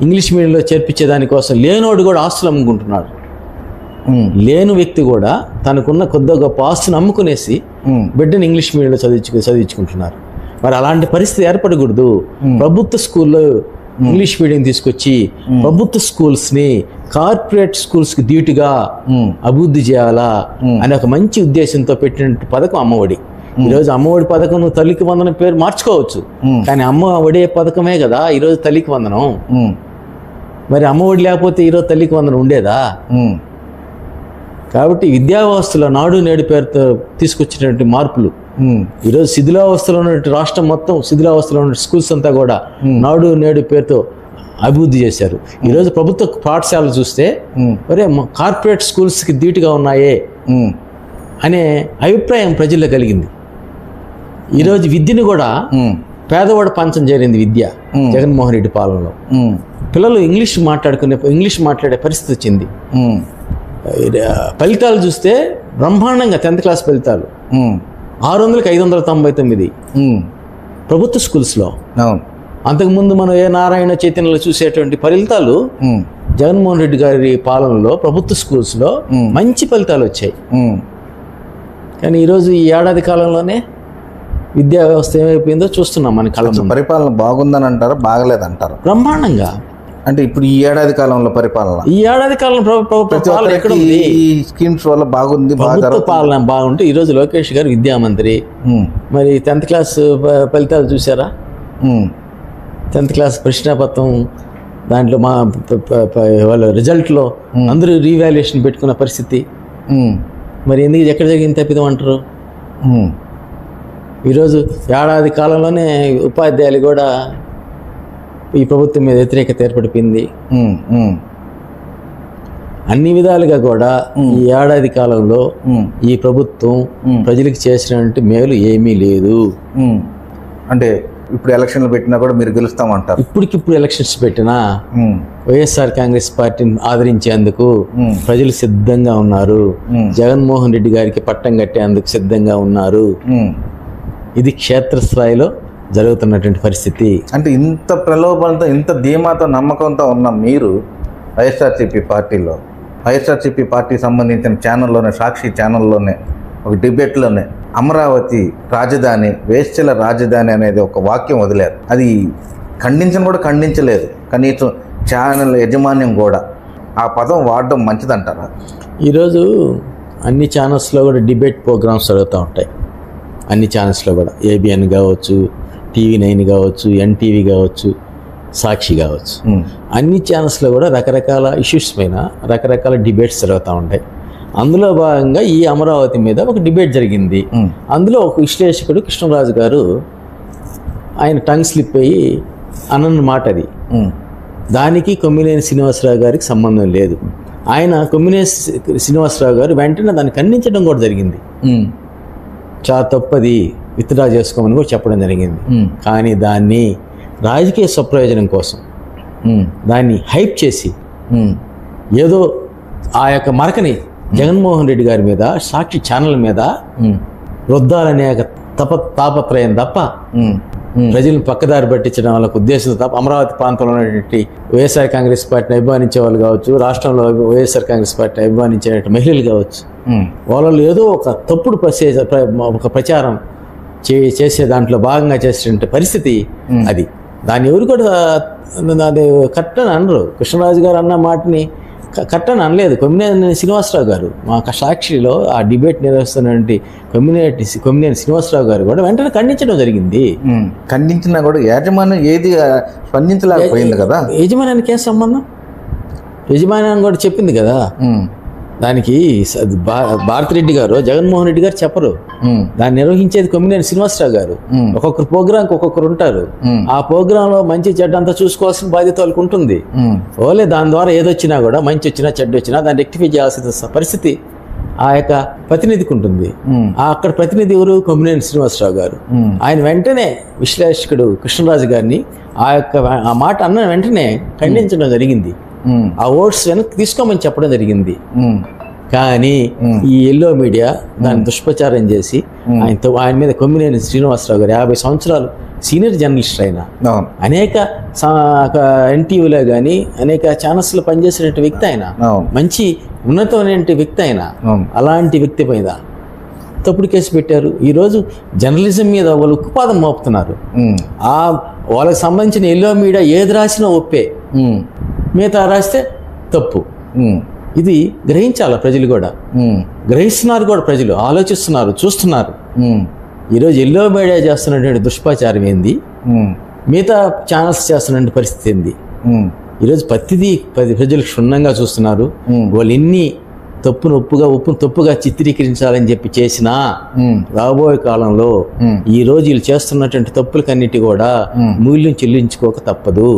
ఇంగ్లీష్ మీడియంలో చేర్పించే దానికోసం లేనోడు కూడా ఆస్తులు అమ్ముకుంటున్నాడు. లేని వ్యక్తి కూడా తనకున్న కొద్ది గొప్ప ఆస్తుని అమ్ముకునేసి బిడ్డను ఇంగ్లీష్ మీడియంలో చదివించుకుంటున్నారు. మరి అలాంటి పరిస్థితి ఏర్పడకూడదు. ప్రభుత్వ స్కూల్లో ఇంగ్లీష్ మీడియం తీసుకొచ్చి ప్రభుత్వ స్కూల్స్ని కార్పొరేట్ స్కూల్స్కి ధీటుగా అభివృద్ధి చేయాలా అనే ఒక మంచి ఉద్దేశంతో పెట్టిన పథకం అమ్మఒడి. ఈరోజు అమ్మఒడి పథకం నువ్వు తల్లికి వందనం పేరు మార్చుకోవచ్చు, కానీ అమ్మఒడి పథకమే కదా ఈరోజు తల్లికి వందనం. మరి అమ్మఒడి లేకపోతే ఈరోజు తల్లికి వందనం ఉండేదా? కాబట్టి విద్యా వ్యవస్థలో నాడు నేడు పేరుతో తీసుకొచ్చినటువంటి మార్పులు ఈరోజు శిథిలావస్థలో ఉన్నటువంటి రాష్ట్రం మొత్తం శిథిలావస్థలో ఉన్న స్కూల్స్ అంతా కూడా నాడు నేడు పేరుతో అభివృద్ధి చేశారు. ఈరోజు ప్రభుత్వ పాఠశాలలు చూస్తే ఒరే కార్పొరేట్ స్కూల్స్కి ధీటుగా ఉన్నాయే అనే అభిప్రాయం ప్రజల్లో కలిగింది. ఈరోజు విద్యను కూడా పేదవాడు పంచం చేరింది విద్య జగన్మోహన్ రెడ్డి పాలనలో. పిల్లలు ఇంగ్లీష్ మాట్లాడే పరిస్థితి వచ్చింది. ఫలితాలు చూస్తే బ్రహ్మాండంగా 10th క్లాస్ ఫలితాలు 600కి 599 ప్రభుత్వ స్కూల్స్లో. అంతకుముందు మనం ఏ నారాయణ చైతన్యలో చూసేటువంటి ఫలితాలు జగన్మోహన్ రెడ్డి గారి పాలనలో ప్రభుత్వ స్కూల్స్లో మంచి ఫలితాలు వచ్చాయి. కానీ ఈరోజు ఈ ఏడాది కాలంలోనే విద్యా వ్యవస్థ ఏమైపోయిందో చూస్తున్నాం మన కళ్ళ ముందు. పరిపాలన బాగుందని అంటారా, బాగలేదంటారా? బ్రహ్మాండంగా. అంటే ఇప్పుడు ఈ ఏడాది కాలంలో ఈ ఏడాది కాలంలో స్కీమ్స్ వల్ల బాగుంది, పాలన బాగుంటే ఈరోజు లోకేష్ గారు విద్యామంత్రి. మరి 10th క్లాస్ ఫలితాలు చూసారా? 10th క్లాస్ ప్రశ్నాపత్రం దాంట్లో మా వాళ్ళ రిజల్ట్లో అందరూ రీవాల్యుయేషన్ పెట్టుకున్న పరిస్థితి. మరి ఎందుకు ఎక్కడ జరిగింది తప్పిదం అంటారు? ఈరోజు ఏడాది కాలంలోనే ఉపాధ్యాయులు కూడా ఈ ప్రభుత్వం మీద వ్యతిరేకత ఏర్పడిపోయింది. అన్ని విధాలుగా కూడా ఈ ఏడాది కాలంలో ఈ ప్రభుత్వం ప్రజలకు చేసినటువంటి మేలు ఏమీ లేదు. అంటే ఇప్పుడు ఎలక్షన్లు పెట్టినా కూడా మీరు గెలుస్తామంటారు? ఇప్పటికిప్పుడు ఎలక్షన్స్ పెట్టినా వైఎస్ఆర్ కాంగ్రెస్ పార్టీని ఆదరించేందుకు ప్రజలు సిద్ధంగా ఉన్నారు. జగన్మోహన్ రెడ్డి గారికి పట్టం కట్టేందుకు సిద్ధంగా ఉన్నారు. ఇది క్షేత్రస్థాయిలో జరుగుతున్నటువంటి పరిస్థితి. అంటే ఇంత ప్రలోభంతో, ఇంత ధీమాతో, నమ్మకంతో ఉన్న మీరు వైఎస్ఆర్సీపీ పార్టీకి సంబంధించిన ఛానల్లోనే, సాక్షి ఛానల్లోనే ఒక డిబేట్లోనే అమరావతి రాజధాని, వేశ్యల రాజధాని అనేది ఒక వాక్యం వదిలేరు. అది కూడా ఖండించలేదు, కనీసం ఛానల్ యజమాన్యం కూడా. ఆ పదం వాడడం మంచిదంటారా? ఈరోజు అన్ని ఛానల్స్లో కూడా డిబేట్ ప్రోగ్రామ్స్ జరుగుతూ ఉంటాయి. అన్ని ఛానల్స్లో కూడా ఏబిఎన్ కావచ్చు, TV9 కావచ్చు, NTV కావచ్చు, సాక్షి కావచ్చు, అన్ని ఛానల్స్లో కూడా రకరకాల ఇష్యూస్ పైన రకరకాల డిబేట్స్ జరుగుతూ ఉంటాయి. అందులో భాగంగా ఈ అమరావతి మీద ఒక డిబేట్ జరిగింది. అందులో ఒక విశ్లేషకుడు కృష్ణరాజు గారు ఆయన టంగ్ స్లిప్ అయ్యి అన్న మాట అది. దానికి కొమ్మినేని శ్రీనివాసరావు గారికి సంబంధం లేదు. ఆయన కొమ్మినేని శ్రీనివాసరావు గారు వెంటనే దాన్ని ఖండించడం కూడా జరిగింది. చాలా తప్పది, విత్డ్రా చేసుకోమని కూడా చెప్పడం జరిగింది. కానీ దాన్ని రాజకీయ స్వప్రయోజనం కోసం దాన్ని హైప్ చేసి ఏదో ఆ యొక్క మరకని జగన్మోహన్ రెడ్డి గారి మీద, సాక్షి ఛానల్ మీద రుద్దాలనే తాపత్రయం తప్ప ప్రజలను పక్కదారి పట్టించడం వాళ్ళకు ఉద్దేశం తప్ప అమరావతి ప్రాంతంలో ఉన్నటువంటి వైఎస్ఆర్ కాంగ్రెస్ పార్టీని అభిమానించే వాళ్ళు కావచ్చు, రాష్ట్రంలో వైఎస్ఆర్ కాంగ్రెస్ పార్టీని అభిమానించే మహిళలు కావచ్చు, వాళ్ళు ఏదో ఒక తప్పుడు ఒక ప్రచారం చేసే దాంట్లో భాగంగా చేసే పరిస్థితి అది. దాన్ని ఎవరు కూడా అది కరెక్ట్ అని అనరు. కృష్ణరాజు గారు అన్న మాటని కరెక్ట్ అని అనలేదు కొమ్మినేని శ్రీనివాసరావు గారు. మా సాక్షిలో ఆ డిబేట్ నిర్వహిస్తున్నటువంటి కొమ్మినేని శ్రీనివాసరావు గారు కూడా వెంటనే ఖండించడం జరిగింది. ఖండించినా కూడా యాజమాన్యం ఏది స్పందించలేకపోయింది కదా. యజమానానికి ఏం సంబంధం? యజమానాన్ని కూడా చెప్పింది కదా. దానికి భారతిరెడ్డి గారు, జగన్మోహన్ రెడ్డి గారు చెప్పరు. దాన్ని నిర్వహించేది కొమ్మినేని శ్రీనివాసరావు గారు. ఒక్కొక్కరు ప్రోగ్రాంకి ఒక్కొక్కరు ఉంటారు. ఆ ప్రోగ్రాంలో మంచి చెడ్డ అంతా చూసుకోవాల్సిన బాధ్యత వాళ్ళకి ఉంటుంది. ఓలే దాని ద్వారా ఏదొచ్చినా కూడా, మంచి వచ్చినా చెడ్డ వచ్చినా దాన్ని రెక్టిఫై చేయాల్సిన పరిస్థితి ఆ యొక్క ప్రతినిధికి ఉంటుంది. అక్కడ ప్రతినిధి ఎవరు? కొమ్మినేని శ్రీనివాసరావు గారు. ఆయన వెంటనే విశ్లేషకుడు కృష్ణరాజు గారిని ఆ మాట అన్న వెంటనే ఖండించడం జరిగింది. ఆ ఓట్స్ వెనక్కి తీసుకోమని చెప్పడం జరిగింది. కానీ ఈ ఎల్లో మీడియా దాన్ని దుష్ప్రచారం చేసి ఆయన మీద కొమ్మినేని శ్రీనివాసరావు గారు 50 సంవత్సరాలు సీనియర్ జర్నలిస్ట్ అయినా, అనేక NTVలో కానీ అనేక ఛానల్స్లో పనిచేసినటువంటి వ్యక్తి ఆయన, మంచి ఉన్నతమైన వ్యక్తి ఆయన, అలాంటి వ్యక్తి మీద తప్పుడు కేసు పెట్టారు. ఈరోజు జర్నలిజం మీద వాళ్ళు ఉక్కుపాదం మోపుతున్నారు. వాళ్ళకి సంబంధించిన ఎల్లో మీడియా ఏది రాసినా ఒప్పే, మిగతా రాస్తే తప్పు. ఇది గ్రహించాల ప్రజలు కూడా, గ్రహిస్తున్నారు కూడా, ప్రజలు ఆలోచిస్తున్నారు, చూస్తున్నారు. ఈరోజు ఎల్లో మీడియా చేస్తున్నటువంటి దుష్ప్రచారం ఏంది, మిగతా ఛానల్స్ చేస్తున్నటువంటి పరిస్థితి ఏంది? ఈరోజు ప్రతిదీ ప్రజలు క్షుణ్ణంగా చూస్తున్నారు. వాళ్ళు ఎన్ని ఉప్పును తప్పుగా చిత్రీకరించాలని చెప్పి చేసినా రాబోయే కాలంలో ఈ రోజు వీళ్ళు చేస్తున్నటువంటి తప్పులకన్నిటి కూడా మూల్యం చెల్లించుకోక తప్పదు.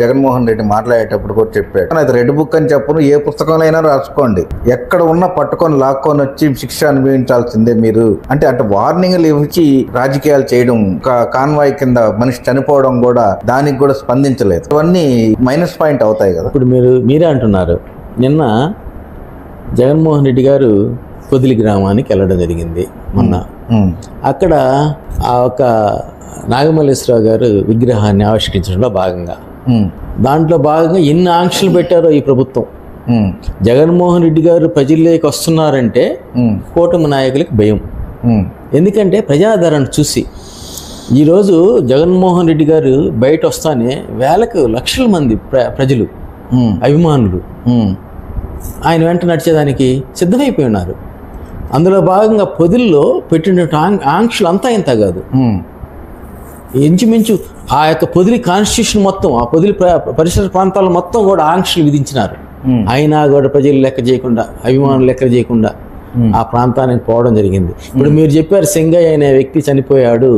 జగన్మోహన్ రెడ్డి మాట్లాడేటప్పుడు కూడా చెప్పాడు, అది రెడ్ బుక్ అని చెప్పను, ఏ పుస్తకంలో అయినా రాసుకోండి, ఎక్కడ ఉన్నా పట్టుకొని లాక్కొని వచ్చి శిక్ష అనుభవించాల్సిందే మీరు అంటే. అంటే వార్నింగ్లు ఇచ్చి రాజకీయాలు చేయడం, కాన్వాయ్ కింద మనిషి చనిపోవడం కూడా దానికి కూడా స్పందించలేదు. ఇవన్నీ మైనస్ పాయింట్ అవుతాయి కదా. ఇప్పుడు మీరే అంటున్నారు, నిన్న జగన్మోహన్ రెడ్డి గారు పొదిలి గ్రామానికి వెళ్ళడం జరిగింది మొన్న. అక్కడ ఆ ఒక నాగమల్లేశ్వరరావు గారు విగ్రహాన్ని ఆవిష్కరించడంలో భాగంగా, దాంట్లో భాగంగా ఎన్ని ఆంక్షలు పెట్టారో ఈ ప్రభుత్వం. జగన్మోహన్ రెడ్డి గారు ప్రజల్లోకి వస్తున్నారంటే కూటమి నాయకులకు భయం. ఎందుకంటే ప్రజాదరణ చూసి ఈరోజు జగన్మోహన్ రెడ్డి గారు బయట వస్తానే లక్షల మంది ప్రజలు, అభిమానులు ఆయన వెంట నడిచేదానికి సిద్ధమైపోయి ఉన్నారు. అందులో భాగంగా పొదిల్లో పెట్టిన ఆంక్షలు అంతా ఇంత కాదు, ఇంచుమించు ఆ యొక్క పొదిలి కాన్స్టిట్యూషన్ మొత్తం, ఆ పొదిలి పరిసర ప్రాంతాల్లో మొత్తం కూడా ఆంక్షలు విధించినారు. అయినా కూడా ప్రజలు లెక్క చేయకుండా, అభిమానులు లెక్క చేయకుండా ఆ ప్రాంతానికి పోవడం జరిగింది. ఇప్పుడు మీరు చెప్పారు సింగయ్య అనే వ్యక్తి చనిపోయాడు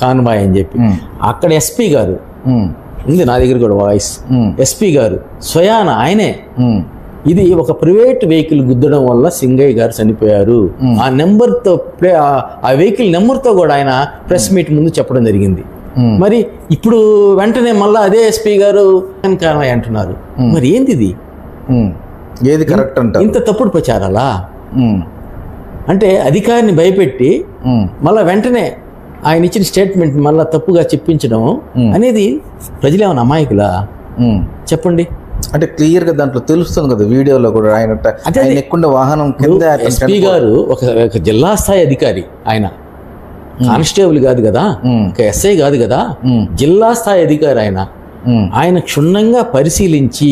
కాన్వాయ్ అని చెప్పి, అక్కడ ఎస్పీ గారు ఉంది, నా దగ్గర కూడా వాయిస్, ఎస్పీ గారు స్వయాన ఆయనే ఇది ఒక ప్రైవేట్ వెహికల్ గుద్దడం వల్ల సింగయ్య గారు చనిపోయారు, ఆ నెంబర్తో ఆ వెహికల్ నెంబర్తో కూడా ఆయన ప్రెస్ మీట్ ముందు చెప్పడం జరిగింది. మరి ఇప్పుడు వెంటనే మళ్ళీ అదే ఎస్పీ గారు కాన్వాయ్ అంటున్నారు. మరి ఏంది ఇది? ఏది కరెక్ట్ అంట? ఇంత తప్పుడు ప్రచారాలా? అంటే అధికారిని భయపెట్టి మళ్ళీ వెంటనే ఆయన ఇచ్చిన స్టేట్మెంట్ మళ్ళీ తప్పుగా చెప్పించడం అనేది ప్రజలు ఏమైనా అమాయకులా? చెప్పండి. అంటే క్లియర్ గా దాంట్లో తెలుస్తుంది కదా వీడియోలో కూడా ఆయన ఎక్కువ వాహనం కింద ఎస్పీ గారు ఒక జిల్లా స్థాయి అధికారి, ఆయన కానిస్టేబుల్ కాదు కదా, ఒక ఎస్ఐ కాదు కదా, జిల్లా స్థాయి అధికారి ఆయన క్షుణ్ణంగా పరిశీలించి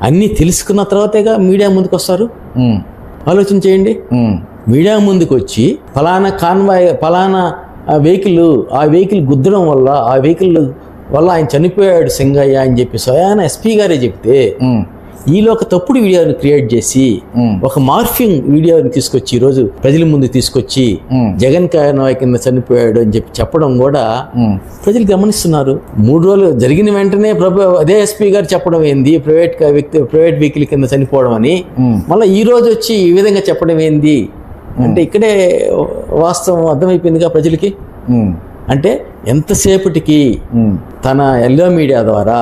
అన్ని తెలుసుకున్న తర్వాతేగా మీడియా ముందుకు వస్తారు. ఆలోచన చేయండి. మీడియా ముందుకు వచ్చి ఫలానా కాన్వాయ్, ఫలానా ఆ వెహికల్ గుద్దడం వల్ల, ఆ వెహికల్ వల్ల ఆయన చనిపోయాడు సింగయ్య అని చెప్పి స్వయాన ఎస్పీ గారే చెప్తే, ఈలో ఒక తప్పుడు వీడియోని క్రియేట్ చేసి ఒక మార్ఫింగ్ వీడియోని తీసుకొచ్చి ఈరోజు ప్రజల ముందు తీసుకొచ్చి జగన్ కాన్వాయ్ కింద చనిపోయాడు అని చెప్పి చెప్పడం కూడా ప్రజలు గమనిస్తున్నారు. 3 రోజులు జరిగిన వెంటనే అదే ఎస్పీ గారు చెప్పడం ఏంది, ప్రైవేట్ వెహికల్ కింద చనిపోవడం అని, మళ్ళీ ఈ రోజు వచ్చి ఈ విధంగా చెప్పడం ఏంది అంటే ఇక్కడే వాస్తవం అర్థమైపోయిందిగా ప్రజలకి. అంటే ఎంతసేపటికి తన ఎల్లో మీడియా ద్వారా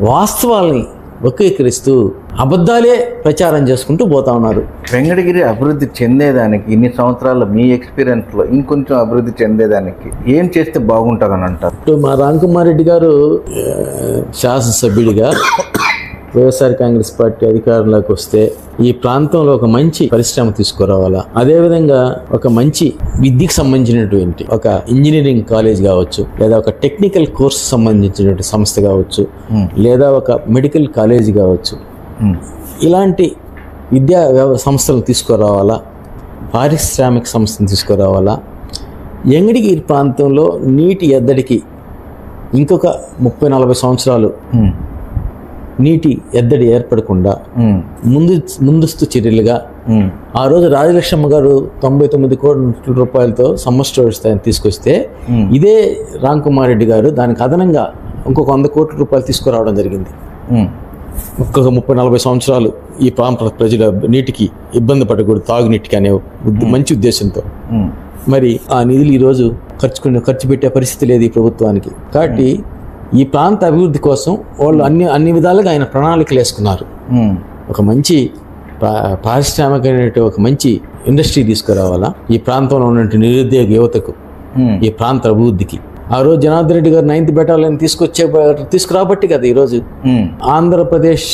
వాస్తవాల్ని వక్రీకరిస్తూ అబద్ధాలే ప్రచారం చేసుకుంటూ పోతా ఉన్నారు. వెంకటగిరి అభివృద్ధి చెందేదానికి ఇన్ని సంవత్సరాల మీ ఎక్స్పీరియన్స్ లో ఇంకొంచెం అభివృద్ధి చెందేదానికి ఏం చేస్తే బాగుంటుందని అంటారు? ఇప్పుడు మా రామ్కుమార్ రెడ్డి గారు శాసనసభ్యుడిగా వైఎస్ఆర్ కాంగ్రెస్ పార్టీ అధికారంలోకి వస్తే ఈ ప్రాంతంలో ఒక మంచి పరిశ్రమ తీసుకురావాలా, అదేవిధంగా ఒక మంచి విద్యకు సంబంధించినటువంటి ఒక ఇంజనీరింగ్ కాలేజ్ కావచ్చు, లేదా ఒక టెక్నికల్ కోర్సు సంబంధించినటువంటి సంస్థ కావచ్చు, లేదా ఒక మెడికల్ కాలేజ్ కావచ్చు, ఇలాంటి విద్యా సంస్థలను తీసుకురావాలా, పారిశ్రామిక సంస్థను తీసుకురావాలా. ఎంగడిగిరి ప్రాంతంలో నీటి ఎద్దడికి ఇంకొక 30-40 సంవత్సరాలు నీటి ఎద్దడి ఏర్పడకుండా ముందస్తు చర్యలుగా ఆ రోజు రాజలక్ష్మమ్మ గారు 99 కోట్ల రూపాయలతో సమ్మర్ స్టోరేజ్ తీసుకొస్తే ఇదే రామ్కుమార్ రెడ్డి గారు దానికి అదనంగా ఇంకొక 100 కోట్ల రూపాయలు తీసుకురావడం జరిగింది. ఇంకొక 30-40 సంవత్సరాలు ఈ ప్రాంత ప్రజల నీటికి ఇబ్బంది పడకూడదు, తాగునీటికి అనే మంచి ఉద్దేశంతో. మరి ఆ నిధులు ఈరోజు ఖర్చు పెట్టే పరిస్థితి లేదు ఈ ప్రభుత్వానికి. కాబట్టి ఈ ప్రాంత అభివృద్ధి కోసం వాళ్ళు అన్ని విధాలుగా ఆయన ప్రణాళికలు వేసుకున్నారు. ఒక మంచి పారిశ్రామిక ఒక మంచి ఇండస్ట్రీ తీసుకురావాలా ఈ ప్రాంతంలో ఉన్నటువంటి నిరుద్యోగ యువతకు, ఈ ప్రాంత అభివృద్ధికి. ఆ రోజు జనార్దన్ రెడ్డి గారు 9th బెటాలియన్ తీసుకురాబట్టి కదా ఈరోజు ఆంధ్రప్రదేశ్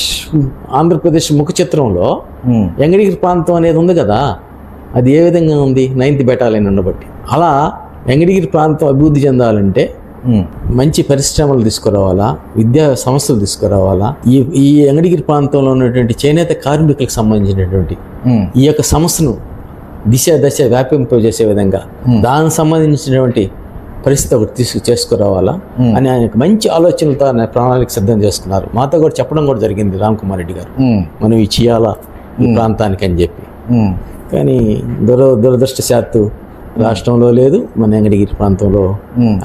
ముఖ చిత్రంలో ఎంగడిగిరి ప్రాంతం అనేది ఉంది కదా, అది ఏ విధంగా ఉంది 9th బెటాలియన్ ఉండబట్టి. అలా ఎంగడిగిరి ప్రాంతం అభివృద్ధి చెందాలంటే మంచి పరిశ్రమలు తీసుకురావాలా, విద్యా సంస్థలు తీసుకురావాలా. ఈ ఎంగడిగిరి ప్రాంతంలో ఉన్నటువంటి చేనేత కార్మికులకు సంబంధించినటువంటి ఈ యొక్క సంస్థను దశ వ్యాపింపజేసే విధంగా దానికి సంబంధించినటువంటి పరిస్థితి ఒకటి చేసుకురావాలా అని ఆయన మంచి ఆలోచనలతో ఆయన ప్రణాళిక సిద్ధం చేసుకున్నారు. మాతో కూడా చెప్పడం కూడా జరిగింది రామ్కుమార్ రెడ్డి గారు, మనం ఇవి చేయాలా ఈ ప్రాంతానికి అని చెప్పి. కానీ దురదృష్టశాత్తు రాష్ట్రంలో లేదు, మన ఎంగడిగిరి ప్రాంతంలో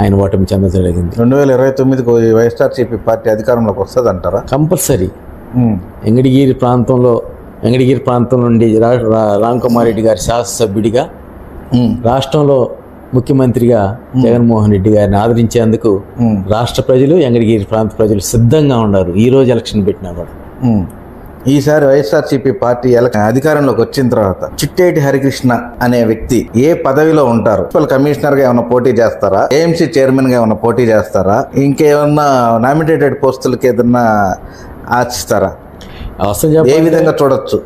ఆయన ఓటమి చెందడం జరిగింది. 2029కు వైఎస్ఆర్సీపీ పార్టీ అధికారంలోకి వస్తుంది అంటారా? కంపల్సరీ. ఎంగడిగిరి ప్రాంతం నుండి రామ్కుమార్ రెడ్డి గారి శాసనసభ్యుడిగా, రాష్ట్రంలో ముఖ్యమంత్రిగా జగన్మోహన్ రెడ్డి గారిని ఆదరించేందుకు రాష్ట్ర ప్రజలు, ఎంగడిగిరి ప్రాంత ప్రజలు సిద్ధంగా ఉన్నారు. ఈ రోజు ఎలక్షన్ పెట్టినా కూడా. ఈసారి వైఎస్ఆర్సీపీ పార్టీ అధికారంలోకి వచ్చిన తర్వాత చిట్టేటి హరికృష్ణ అనే వ్యక్తి ఏ పదవిలో ఉంటారు? కమిషనర్ గా ఏమైనా పోటీ చేస్తారా? ఏఎంసీ చైర్మన్ గా ఏమైనా పోటీ చేస్తారా? ఇంకేమన్నా నామినేటెడ్ పోస్టులకి ఏదన్నా ఆశిస్తారా? ఏ విధంగా చూడొచ్చు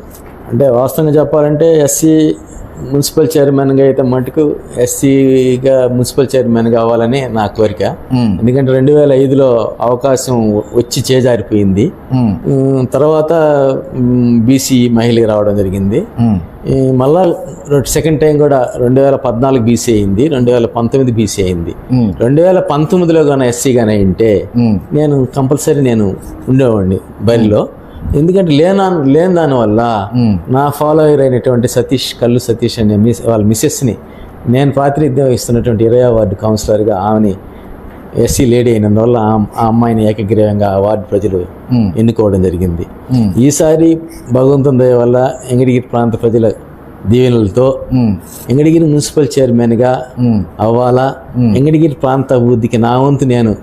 అంటే వాస్తవంగా చెప్పాలంటే ఎస్సీ మున్సిపల్ చైర్మన్గా అయితే మటుకు ఎస్సీగా మున్సిపల్ చైర్మన్ కావాలని నా కోరిక. ఎందుకంటే 2005లో అవకాశం వచ్చి చేజారిపోయింది. తర్వాత బీసీ మహిళకి రావడం జరిగింది. మళ్ళా సెకండ్ టైం కూడా 2014 బీసీ అయింది, 2019 బీసీ అయింది. 2019లో కానీ ఎస్సీ కానీ అయింటే నేను కంపల్సరీ నేను ఉండేవాడిని బరిలో. ఎందుకంటే లేని దానివల్ల నా ఫాలోయర్ అయినటువంటి కల్లు సతీష్ అనే వాళ్ళ మిస్సెస్ని నేను ప్రాతినిధ్యం వహిస్తున్నటువంటి 20వ వార్డు కౌన్సిలర్గా ఆమెని ఎస్సీ లేడీ అయినందువల్ల ఆ అమ్మాయిని ఏకగ్రీవంగా ఆ వార్డు ప్రజలు ఎన్నుకోవడం జరిగింది. ఈసారి భగవంతుని దయ వల్ల ఎంగడిగిరి ప్రాంత ప్రజల దీవెనలతో ఎంగడిగిరి మున్సిపల్ చైర్మన్గా అవ్వాలా, ఎంగడిగిరి ప్రాంత అభివృద్ధికి నా వంతు నేను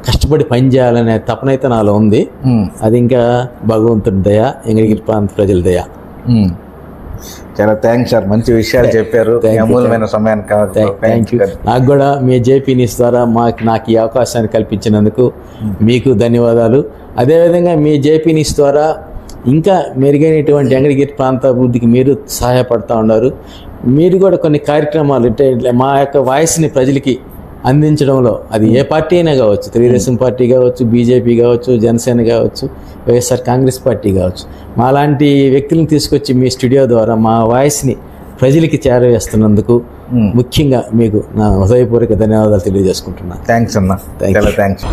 కష్టపడి పనిచేయాలనే తపనైతే నాలో ఉంది. అది ఇంకా భగవంతుడి దయ, ఎంగడిగిరి ప్రాంత ప్రజల దయ. చాలా థ్యాంక్స్ సార్, మంచి విషయాలు చెప్పారు. అమూల్యమైన సమయానికి నాకు కూడా మీ జేపీ న్యూస్ ద్వారా నాకు ఈ అవకాశాన్ని కల్పించినందుకు మీకు ధన్యవాదాలు. అదేవిధంగా మీ జేపీ న్యూస్ ద్వారా ఇంకా మెరుగైనటువంటి వెంకటగిరి ప్రాంత అభివృద్ధికి మీరు సహాయపడుతూ ఉన్నారు. మీరు కూడా కొన్ని కార్యక్రమాలు అంటే మా యొక్క వాయిస్ని ప్రజలకి అందించడంలో, అది ఏ పార్టీ అయినా కావచ్చు, తెలుగుదేశం పార్టీ కావచ్చు, బీజేపీ కావచ్చు, జనసేన కావచ్చు, వైఎస్ఆర్ కాంగ్రెస్ పార్టీ కావచ్చు, మాలాంటి వ్యక్తులను తీసుకొచ్చి మీ స్టూడియో ద్వారా మా వాయిస్ని ప్రజలకి చేరవేస్తున్నందుకు ముఖ్యంగా మీకు నా హృదయపూర్వక ధన్యవాదాలు తెలియజేసుకుంటున్నాను. థ్యాంక్స్ అన్న, చాలా థ్యాంక్స్.